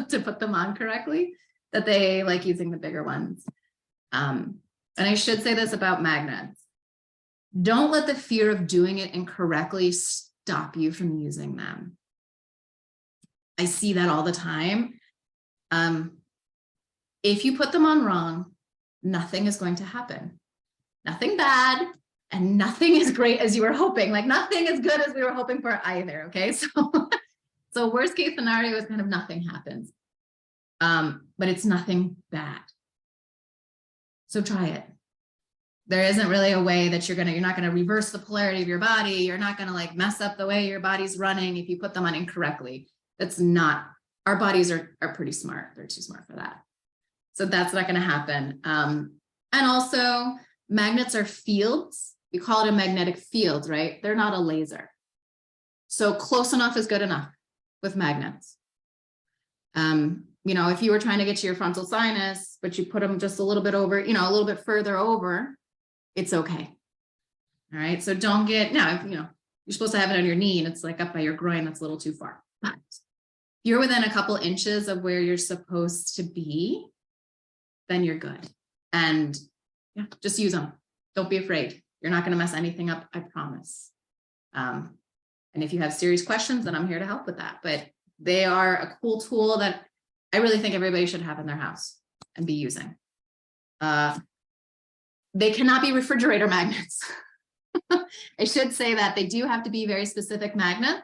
to put them on correctly, that they like using the bigger ones. And I should say this about magnets. Don't let the fear of doing it incorrectly stop you from using them. I see that all the time. If you put them on wrong, nothing is going to happen. Nothing bad, and nothing is great as you were hoping. Like nothing is good as we were hoping for either, okay? So worst case scenario is kind of nothing happens. But it's nothing bad. So try it. There isn't really a way that you're not going to reverse the polarity of your body. You're not going to like mess up the way your body's running if you put them on incorrectly. That's not, our bodies are pretty smart. They're too smart for that. So that's not going to happen. And also magnets are fields. We call it a magnetic field, right? They're not a laser. So close enough is good enough with magnets. You know, if you were trying to get to your frontal sinus, but you put them just a little bit over, you know, a little bit further over, it's okay. All right. So don't get, now, if, you know, you're supposed to have it on your knee and it's like up by your groin. That's a little too far. But if you're within a couple inches of where you're supposed to be, then you're good. And yeah, just use them. Don't be afraid. You're not going to mess anything up, I promise. And if you have serious questions, then I'm here to help with that. But they are a cool tool that I really think everybody should have in their house and be using. They cannot be refrigerator magnets. I should say that they do have to be very specific magnets.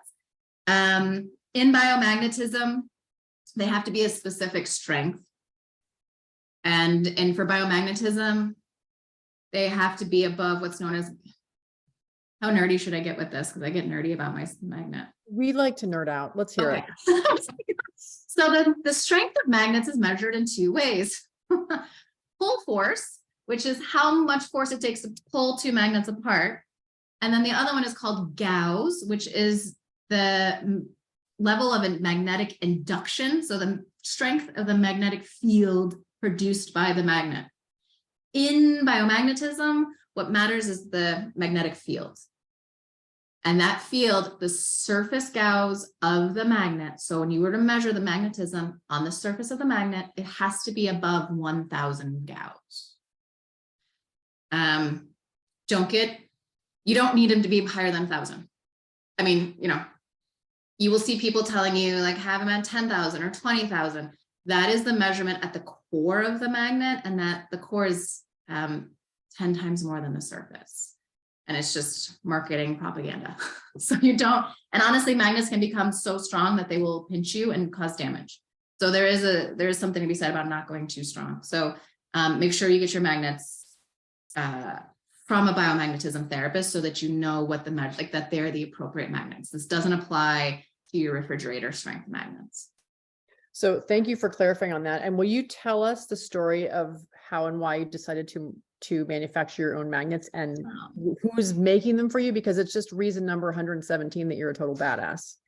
In biomagnetism, they have to be a specific strength. And for biomagnetism, they have to be above what's known as, how nerdy should I get with this? Because I get nerdy about my magnet. We like to nerd out. Let's hear it. So the strength of magnets is measured in two ways. Pull force, which is how much force it takes to pull two magnets apart. And then the other one is called Gauss, which is the level of a magnetic induction. So the strength of the magnetic field produced by the magnet. In biomagnetism, what matters is the magnetic field. And that field, the surface Gauss of the magnet. So when you were to measure the magnetism on the surface of the magnet, it has to be above 1000 Gauss. You don't need them to be higher than 1000. I mean, you will see people telling you like have them at 10,000 or 20,000. That is the measurement at the core of the magnet, and that the core is 10 times more than the surface. And it's just marketing propaganda. So you don't, and honestly, magnets can become so strong that they will pinch you and cause damage. So there is something to be said about not going too strong. So make sure you get your magnets from a biomagnetism therapist so that you know what the like that they're the appropriate magnets. This doesn't apply to your refrigerator strength magnets. So thank you for clarifying on that. And will you tell us the story of how and why you decided to manufacture your own magnets and who's making them for you? Because it's just reason number 117 that you're a total badass.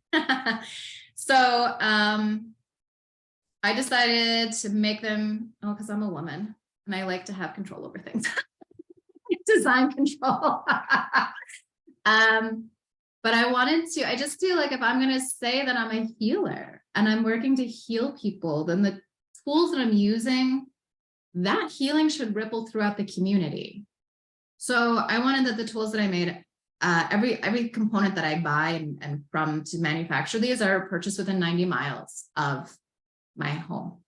So I decided to make them, because I'm a woman and I like to have control over things. Design control. But I just feel like if I'm going to say that I'm a healer and I'm working to heal people, then the tools that I'm using, that healing should ripple throughout the community. So I wanted that the tools that I made, every component that I buy and from to manufacture these are purchased within 90 miles of my home.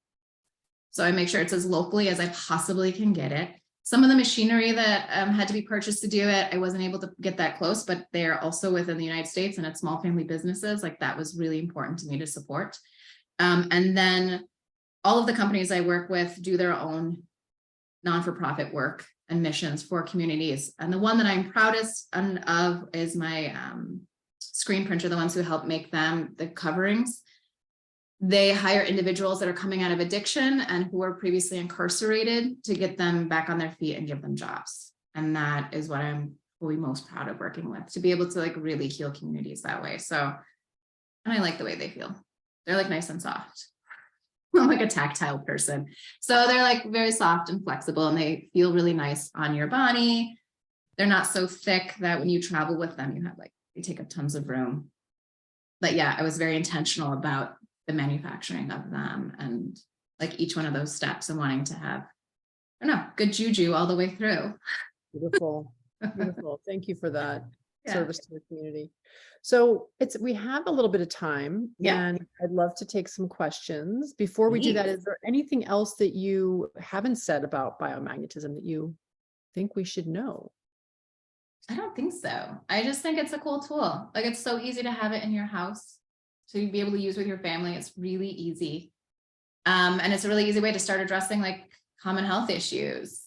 So I make sure it's as locally as I possibly can get it. Some of the machinery that had to be purchased to do it, I wasn't able to get that close, but they're also within the United States and it's small family businesses. Like that was really important to me to support. And then all of the companies I work with do their own non-for-profit work and missions for communities. And the one that I'm proudest of is my screen printer, the ones who help make them, the coverings. They hire individuals that are coming out of addiction and who were previously incarcerated to get them back on their feet and give them jobs. And that is what I'm really most proud of working with, to be able to like really heal communities that way. So, and I like the way they feel. They're like nice and soft. I'm like a tactile person. So they're like very soft and flexible and they feel really nice on your body. They're not so thick that when you travel with them, they take up tons of room. But yeah, I was very intentional about the manufacturing of them and like each one of those steps and wanting to have, good juju all the way through. Beautiful. Beautiful. Thank you for that service to the community. So we have a little bit of time and I'd love to take some questions. Before we do that, is there anything else that you haven't said about biomagnetism that you think we should know? I don't think so. I just think it's a cool tool. Like it's so easy to have it in your house. So you'd be able to use with your family. It's really easy. And it's a really easy way to start addressing like common health issues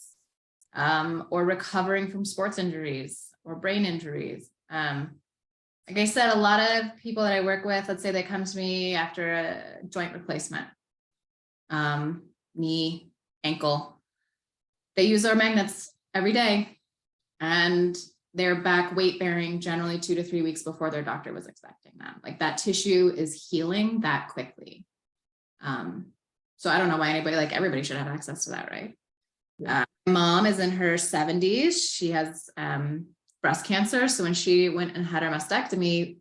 or recovering from sports injuries or brain injuries. Like I said, a lot of people that I work with, let's say they come to me after a joint replacement, knee, ankle, they use our magnets every day and they're back weight bearing generally 2 to 3 weeks before their doctor was expecting them. Like that tissue is healing that quickly. So I don't know why everybody should have access to that, right? Yeah. My mom is in her 70s. She has breast cancer. So when she went and had her mastectomy,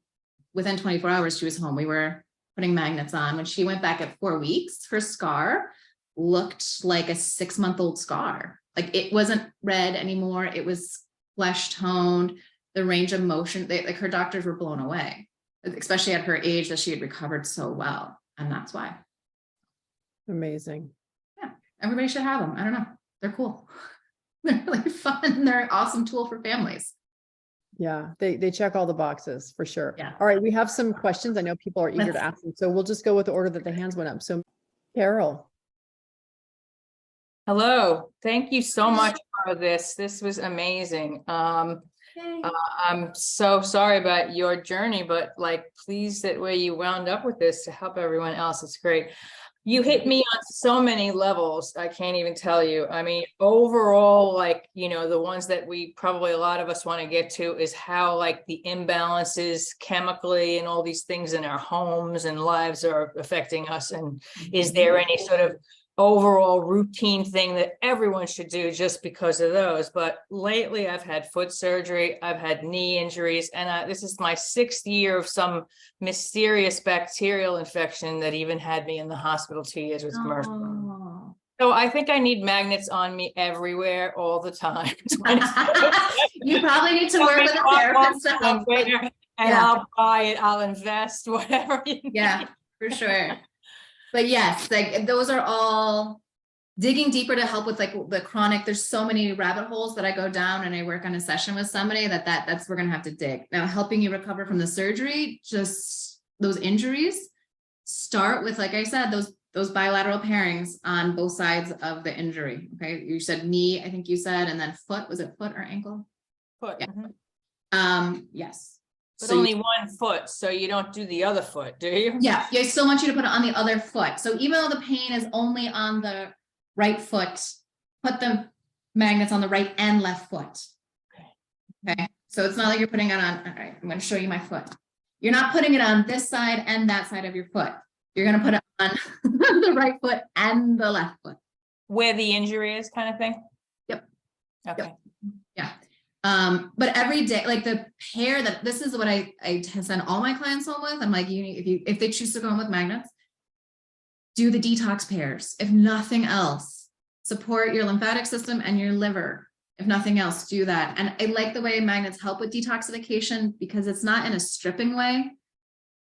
within 24 hours, she was home. We were putting magnets on. When she went back at 4 weeks, her scar looked like a 6-month-old scar. Like it wasn't red anymore. It was flesh toned. The range of motion, like her doctors were blown away, especially at her age, that she had recovered so well. And that's why. Amazing. Yeah, everybody should have them. I don't know. They're cool. They're really fun. They're an awesome tool for families. Yeah, they check all the boxes for sure. Yeah. All right, we have some questions. I know people are eager to ask them, so we'll just go with the order that the hands went up. So Carol. Hello, thank you so much for this. This was amazing. I'm so sorry about your journey, but like pleased that where you wound up with this to help everyone else. It's great. You hit me on so many levels. I can't even tell you. I mean, overall, like, you know, the ones that we probably a lot of us want to get to is how like the imbalances chemically and all these things in our homes and lives are affecting us. And is there any sort of overall routine thing that everyone should do just because of those? But lately I've had foot surgery, I've had knee injuries, and this is my 6th year of some mysterious bacterial infection that even had me in the hospital 2 years with commercial. So I think I need magnets on me everywhere all the time. You probably need to work with a therapist to help. And I'll buy it, I'll invest, whatever you need. Yeah, for sure. But yes, like those are all digging deeper to help with like the chronic. There's so many rabbit holes that I go down and I work on a session with somebody that's we're gonna have to dig. Now, helping you recover from the surgery, just those injuries, start with, like I said, those bilateral pairings on both sides of the injury. Okay, you said knee, I think you said, and then foot. Was it foot or ankle? Foot. Yeah. Yes. But so only one foot, so you don't do the other foot, do you? Yeah, I still want you to put it on the other foot. So even though the pain is only on the right foot, put the magnets on the right and left foot. Okay. So it's not like you're putting it on. All right, I'm going to show you my foot. You're not putting it on this side and that side of your foot. You're going to put it on the right foot and the left foot. Where the injury is, kind of thing? Yep. Okay. Yep. Yeah. But every day, like the pair that this is what I send all my clients home with. I'm like, if they choose to go home with magnets, do the detox pairs. If nothing else, support your lymphatic system and your liver. If nothing else, do that. And I like the way magnets help with detoxification because it's not in a stripping way.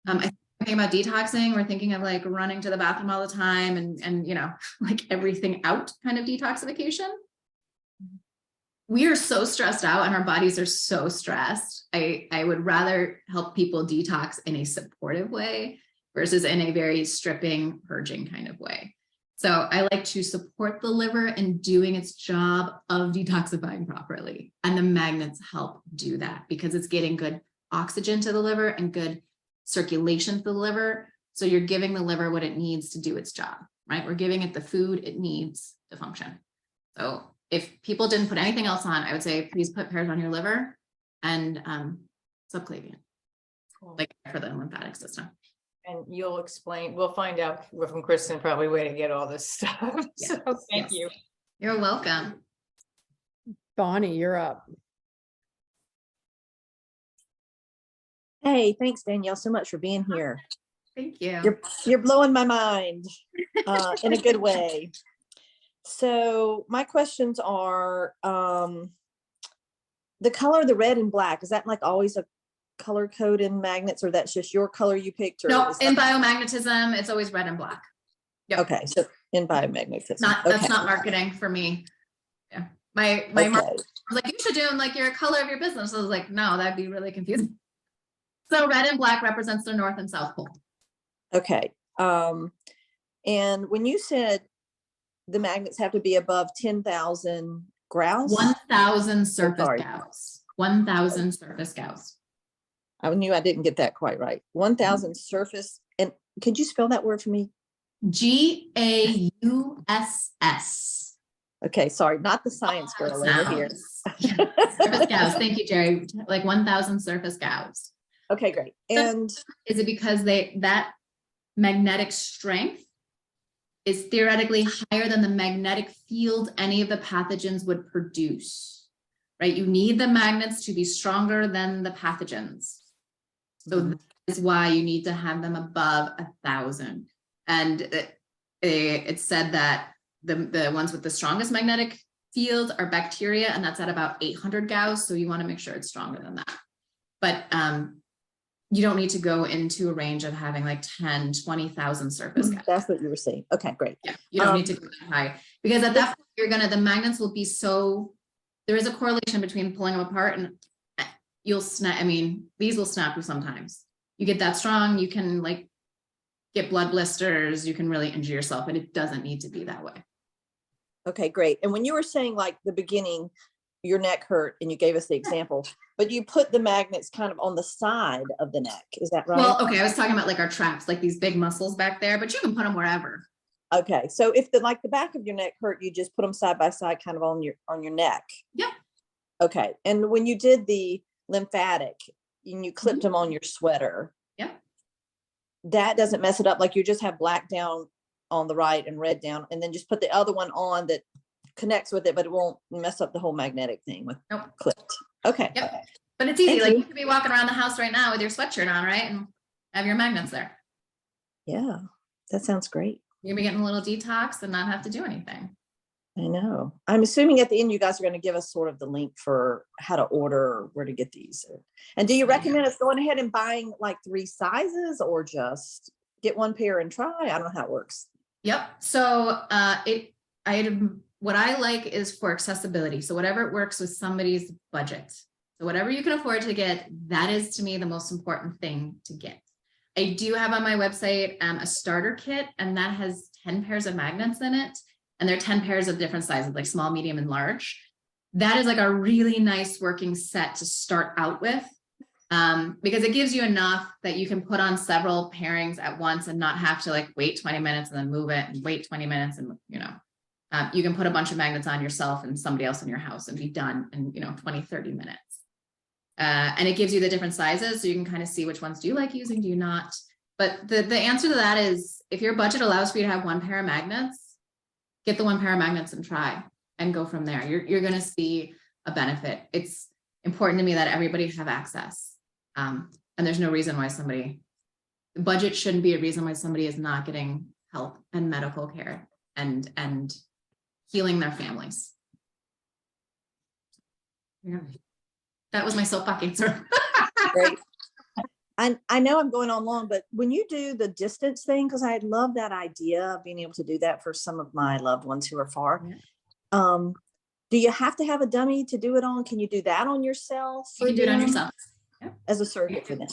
I think about detoxing, we're thinking of like running to the bathroom all the time and you know, like everything out kind of detoxification. We are so stressed out and our bodies are so stressed. I would rather help people detox in a supportive way versus in a very stripping, purging kind of way. So I like to support the liver in doing its job of detoxifying properly. And the magnets help do that because it's getting good oxygen to the liver and good circulation to the liver. So you're giving the liver what it needs to do its job, right? We're giving it the food it needs to function. So if people didn't put anything else on, I would say, please put pairs on your liver and subclavian, like for the lymphatic system. And you'll explain, we'll find out from Kristin probably where to get all this stuff. Yes, So thank you. You're welcome. Bonnie, you're up. Hey, thanks, Danielle, so much for being here. Thank you. You're blowing my mind in a good way. So my questions are, the color, the red and black, is that like always a color code in magnets, or that's just your color you picked? Or no, in biomagnetism, it's always red and black. Yep. Okay, so in biomagnetism. That's not marketing for me. Yeah. My marketer was like, you should do them like your color of your business. I was like, no, that'd be really confusing. So red and black represents the North and South Pole. Okay. And when you said the magnets have to be above 10,000 Gauss? 1,000 surface Gauss. 1,000 surface Gauss. I knew I didn't get that quite right. 1,000 surface. And could you spell that word for me? Gauss. Okay, sorry, not the science girl over here. Surface Gauss. Thank you, Jerry. Like 1,000 surface Gauss. Okay, great. And is it because that magnetic strength is theoretically higher than the magnetic field any of the pathogens would produce? right? You need the magnets to be stronger than the pathogens. So that is why you need to have them above 1,000. And it's said that the ones with the strongest magnetic field are bacteria, and that's at about 800 Gauss. So you want to make sure it's stronger than that. But you don't need to go into a range of having like 10, 20,000 surface Gauss. That's what you were saying. Okay, great. Yeah, you don't need to go that high, because at that point the magnets will be so, there is a correlation between pulling them apart and you'll snap. I mean, these will snap you sometimes. You get that strong, you can like get blood blisters, you can really injure yourself, and it doesn't need to be that way. Okay, great. And when you were saying like the beginning, your neck hurt and you gave us the example, but you put the magnets kind of on the side of the neck. Is that right? Well, okay. I was talking about like our traps, like these big muscles back there, but you can put them wherever. Okay. So if the back of your neck hurt, you just put them side by side kind of on your neck. Yep. Okay. And when you did the lymphatic and you clipped them on your sweater. Yep. That doesn't mess it up. Like you just have black down on the right and red down, and then just put the other one on that connects with it, but it won't mess up the whole magnetic thing with clipped. Okay. Yep. But it's easy. Like you could be walking around the house right now with your sweatshirt on, right? And have your magnets there. Yeah. That sounds great. You're gonna be getting a little detox and not have to do anything. I know. I'm assuming at the end, you guys are going to give us sort of the link for how to order or where to get these. And do you recommend us going ahead and buying like 3 sizes, or just get one pair and try? I don't know how it works. Yep. So what I like is for accessibility. So whatever works with somebody's budget. So whatever you can afford to get, that is to me the most important thing to get. I do have on my website a starter kit, and that has 10 pairs of magnets in it. And they're 10 pairs of different sizes, like small, medium, and large. That is like a really nice working set to start out with, because it gives you enough that you can put on several pairings at once and not have to like wait 20 minutes and then move it and wait 20 minutes. And, you can put a bunch of magnets on yourself and somebody else in your house and be done in, 20, 30 minutes. And it gives you the different sizes, so you can kind of see which ones do you like using, do you not? But the answer to that is, if your budget allows for you to have 1 pair of magnets, get the 1 pair of magnets and try and go from there. You're going to see a benefit. It's important to me that everybody have access. And there's no reason why the budget shouldn't be a reason why somebody is not getting help and medical care and healing their families. Yeah. That was my soapbox answer. Great. I know I'm going on long, but when you do the distance thing, because I love that idea of being able to do that for some of my loved ones who are far. Yeah. Do you have to have a dummy to do it on? Can you do that on yourself? You can do it on yourself. Yeah. As a surrogate for them.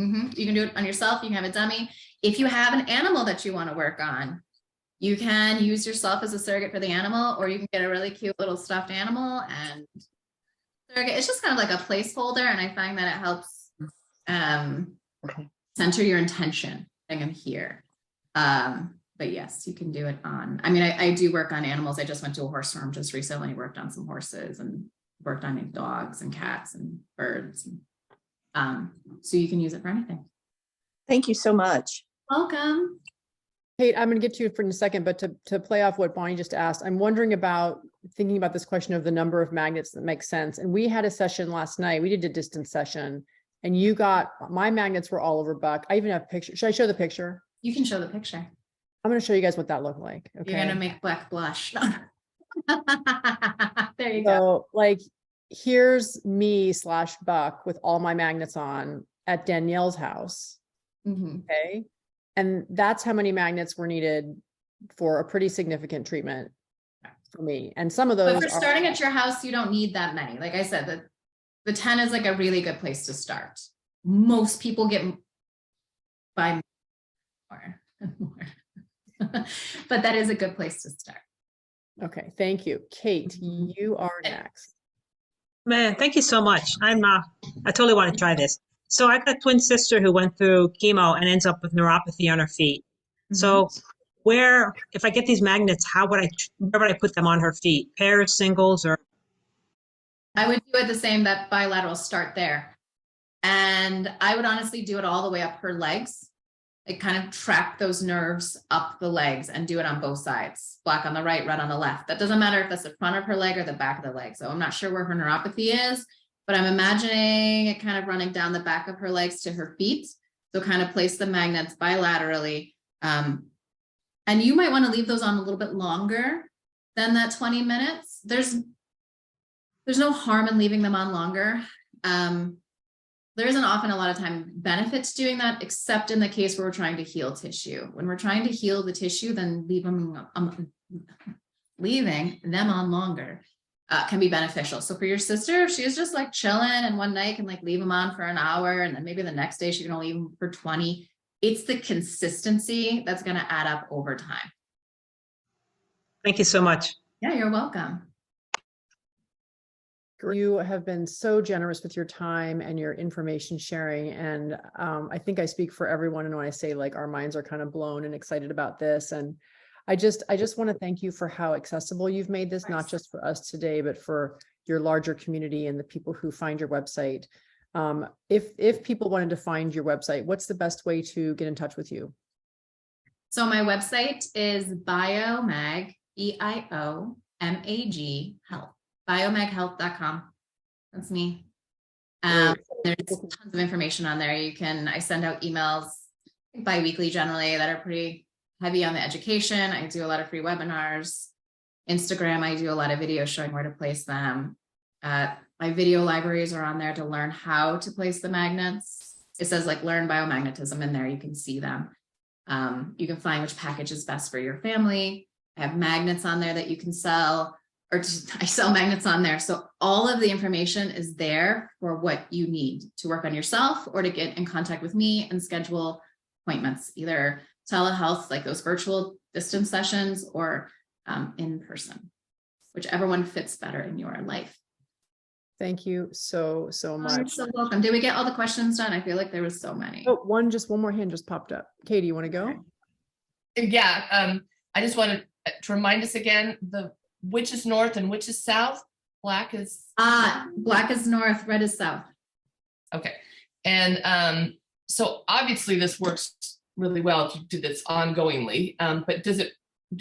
Mm-hmm. You can do it on yourself. You can have a dummy. If you have an animal that you want to work on, you can use yourself as a surrogate for the animal, or you can get a really cute little stuffed animal and surrogate. It's just kind of like a placeholder, and I find that it helps center your intention. I'm here. But yes, you can do it on, I do work on animals. I just went to a horse farm just recently, worked on some horses and worked on dogs and cats and birds. So you can use it for anything. Thank you so much. Welcome. Kate, I'm going to get to you for in a second, but to play off what Bonnie just asked, I'm wondering about thinking about this question of the number of magnets that makes sense. And we had a session last night. We did a distance session, and my magnets were all over Buck. I even have pictures. Should I show the picture? You can show the picture. I'm going to show you guys what that looked like. Okay. You're going to make Buck blush. There you go. So here's me / Buck with all my magnets on at Danielle's house. Mm-hmm. Okay. And that's how many magnets were needed for a pretty significant treatment for me. And some of those. But for starting at your house, you don't need that many. Like I said, the 10 is like a really good place to start. Most people get by more and more. But that is a good place to start. Okay, thank you. Kate, you are next. Man, thank you so much. I totally want to try this. So I got a twin sister who went through chemo and ends up with neuropathy on her feet. Mm-hmm. So if I get these magnets, where would I put them on her feet? Pairs, singles, or? I would do it the same, that bilateral, start there. And I would honestly do it all the way up her legs. Like kind of track those nerves up the legs and do it on both sides. Black on the right, red on the left. That doesn't matter if that's the front of her leg or the back of the leg. So I'm not sure where her neuropathy is, but I'm imagining it kind of running down the back of her legs to her feet. So kind of place the magnets bilaterally. And you might want to leave those on a little bit longer than that 20 minutes. There's no harm in leaving them on longer. There isn't often a lot of time benefit to doing that, except in the case where we're trying to heal tissue. When we're trying to heal the tissue, then leaving them on longer can be beneficial. So for your sister, if she was just like chilling and one night can like leave them on for an hour, and then maybe the next day she can only leave them for 20, it's the consistency that's going to add up over time. Thank you so much. Yeah, you're welcome. You have been so generous with your time and your information sharing. And I think I speak for everyone when I say like our minds are kind of blown and excited about this. And I just want to thank you for how accessible you've made this, not just for us today, but for your larger community and the people who find your website. If people wanted to find your website, what's the best way to get in touch with you? So my website is Biomag, EIOMAG health. Biomaghealth.com. That's me. There's tons of information on there. I send out emails bi-weekly generally that are pretty heavy on the education. I do a lot of free webinars. Instagram, I do a lot of videos showing where to place them. My video libraries are on there to learn how to place the magnets. It says like learn biomagnetism in there. You can see them. You can find which package is best for your family. I have magnets on there that you can sell. I sell magnets on there. So all of the information is there for what you need to work on yourself or to get in contact with me and schedule appointments, either telehealth, like those virtual distance sessions, or in person, whichever one fits better in your life. Thank you so much. You're so welcome. Did we get all the questions done? I feel like there was so many. Oh, one more hand just popped up. Katie, you want to go? Yeah, I just wanted to remind us again, which is north and which is south? Black is north, red is south. Okay. And so obviously this works really well if you do this ongoingly. But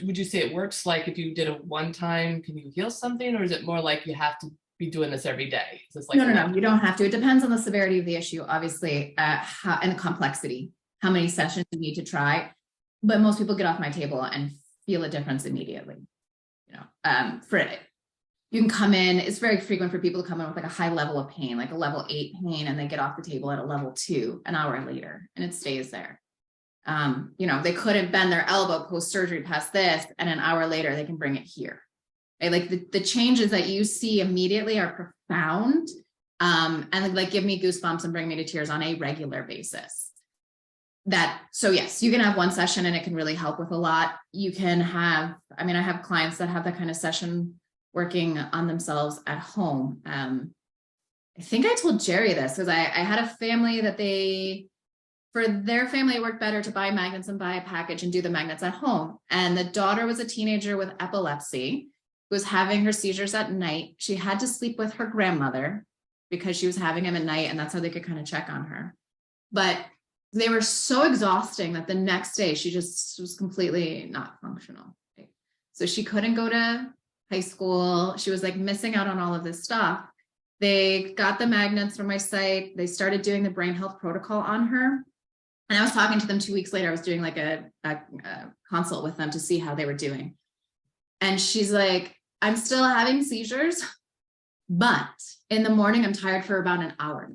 would you say it works like if you did it one time, can you heal something? Or is it more like you have to be doing this every day? Is this like No, you don't have to. It depends on the severity of the issue, obviously, and the complexity, how many sessions you need to try. But most people get off my table and feel a difference immediately. You can come in, it's very frequent for people to come in with like a high level of pain, like a level 8 pain, and they get off the table at a level 2 an hour later, and it stays there. They couldn't bend their elbow post-surgery past this, and an hour later they can bring it here. Right? Like the changes that you see immediately are profound, and like give me goosebumps and bring me to tears on a regular basis. So yes, you can have one session and it can really help with a lot. You can have, I have clients that have that kind of session working on themselves at home. I think I told Jerry this because I had a family that for their family, it worked better to buy magnets and buy a package and do the magnets at home. And the daughter was a teenager with epilepsy, who was having her seizures at night. She had to sleep with her grandmother because she was having them at night, and that's how they could kind of check on her. But they were so exhausting that the next day she just was completely not functional. Right? So she couldn't go to high school. She was like missing out on all of this stuff. They got the magnets from my site. They started doing the brain health protocol on her. And I was talking to them 2 weeks later. I was doing like a consult with them to see how they were doing. And she's like, I'm still having seizures, but in the morning, I'm tired for about an hour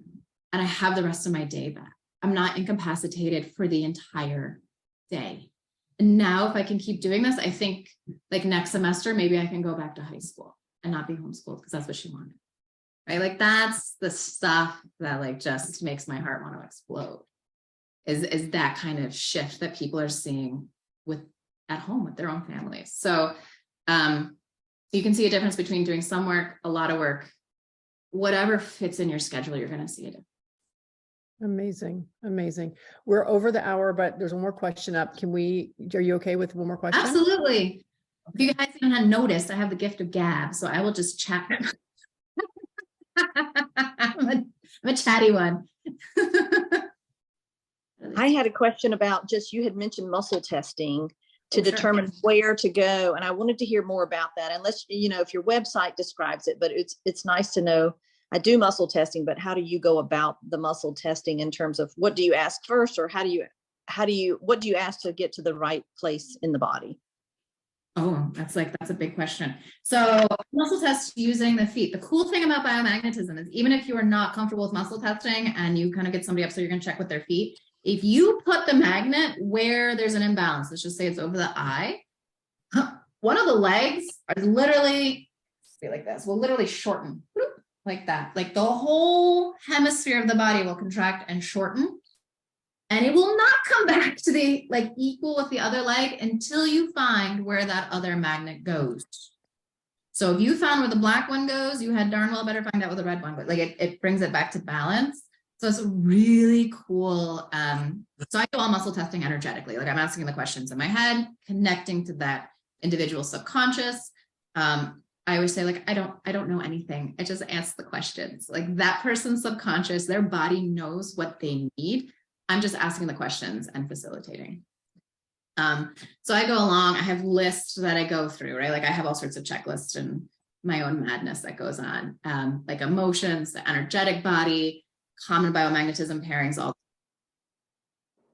and I have the rest of my day back. I'm not incapacitated for the entire day. And now if I can keep doing this, I think like next semester, maybe I can go back to high school and not be homeschooled because that's what she wanted. Right? Like that's the stuff that like just makes my heart want to explode is that kind of shift that people are seeing at home with their own families. So you can see a difference between doing some work, a lot of work, whatever fits in your schedule, you're going to see it. Amazing. We're over the hour, but there's one more question up. Are you okay with one more question? Absolutely. If you guys haven't noticed, I have the gift of gab, so I will just chat. I'm a chatty one. I had a question about you had mentioned muscle testing to Oh, sure. determine where to go. And I wanted to hear more about that. Unless, if your website describes it, but it's nice to know. I do muscle testing, but how do you go about the muscle testing in terms of what do you ask first, or what do you ask to get to the right place in the body? Oh, that's a big question. So muscle test using the feet. The cool thing about biomagnetism is even if you are not comfortable with muscle testing and you kind of get somebody up, so you're going to check with their feet, if you put the magnet where there's an imbalance, let's just say it's over the eye, one of the legs are literally, see like this, will literally shorten like that. Like the whole hemisphere of the body will contract and shorten. And it will not come back to the equal with the other leg until you find where that other magnet goes. So if you found where the black one goes, you had darn well better find out where the red one goes. It brings it back to balance. So it's really cool. So I do all muscle testing energetically. I'm asking the questions in my head, connecting to that individual subconscious. I always say I don't know anything. I just ask the questions. That person's subconscious, their body knows what they need. I'm just asking the questions and facilitating. So I go along, I have lists that I go through, right? I have all sorts of checklists and my own madness that goes on, emotions, the energetic body, common biomagnetism pairings, all.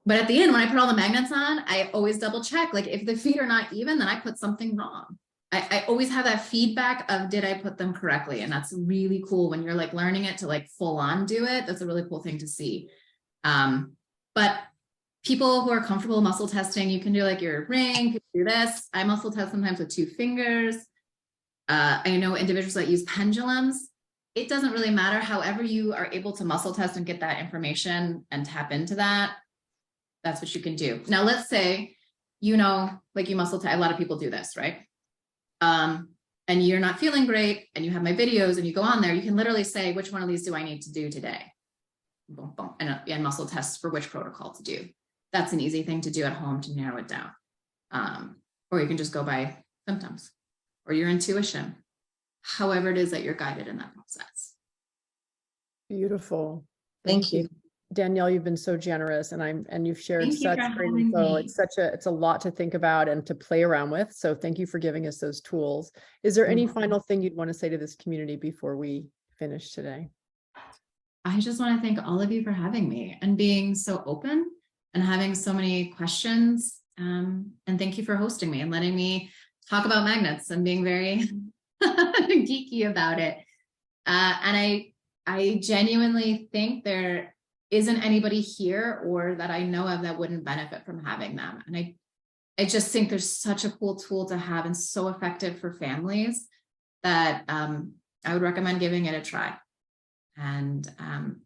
But at the end, when I put all the magnets on, I always double check. If the feet are not even, then I put something wrong. I always have that feedback of, did I put them correctly? And that's really cool when you're learning it to full on do it. That's a really cool thing to see. But people who are comfortable muscle testing, you can do your ring, you can do this. I muscle test sometimes with 2 fingers. I know individuals that use pendulums. It doesn't really matter. However you are able to muscle test and get that information and tap into that, that's what you can do. Now, let's say, you muscle test, a lot of people do this, right? And you're not feeling great and you have my videos and you go on there, you can literally say, which one of these do I need to do today? Boom, boom, and muscle tests for which protocol to do. That's an easy thing to do at home to narrow it down. Or you can just go by symptoms or your intuition, however it is that you're guided in that process. Beautiful. Thank you. Danielle, you've been so generous and you've shared Thank you such for great having info. me. It's a lot to think about and to play around with. So thank you for giving us those tools. Is there any final thing you'd want to say to this community before we finish today? I just want to thank all of you for having me and being so open and having so many questions. And thank you for hosting me and letting me talk about magnets and being very geeky about it. And I genuinely think there isn't anybody here or that I know of that wouldn't benefit from having them. And I just think there's such a cool tool to have and so effective for families that I would recommend giving it a try. And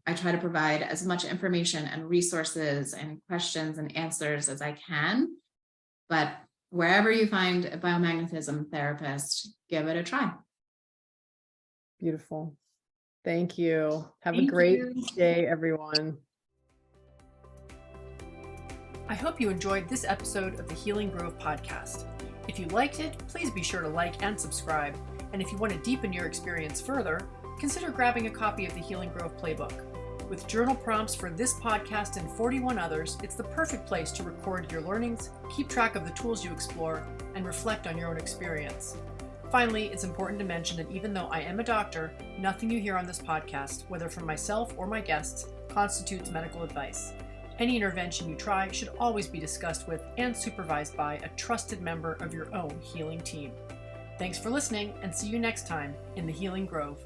I try to provide as much information and resources and questions and answers as I can. But wherever you find a biomagnetism therapist, give it a try. Beautiful. Thank you. Have a Thank great you. day, everyone. I hope you enjoyed this episode of the Healing Grove podcast. If you liked it, please be sure to like and subscribe. And if you want to deepen your experience further, consider grabbing a copy of the Healing Grove Playbook. With journal prompts for this podcast and 41 others, it's the perfect place to record your learnings, keep track of the tools you explore, and reflect on your own experience. Finally, it's important to mention that even though I am a doctor, nothing you hear on this podcast, whether from myself or my guests, constitutes medical advice. Any intervention you try should always be discussed with and supervised by a trusted member of your own healing team. Thanks for listening, and see you next time in the Healing Grove.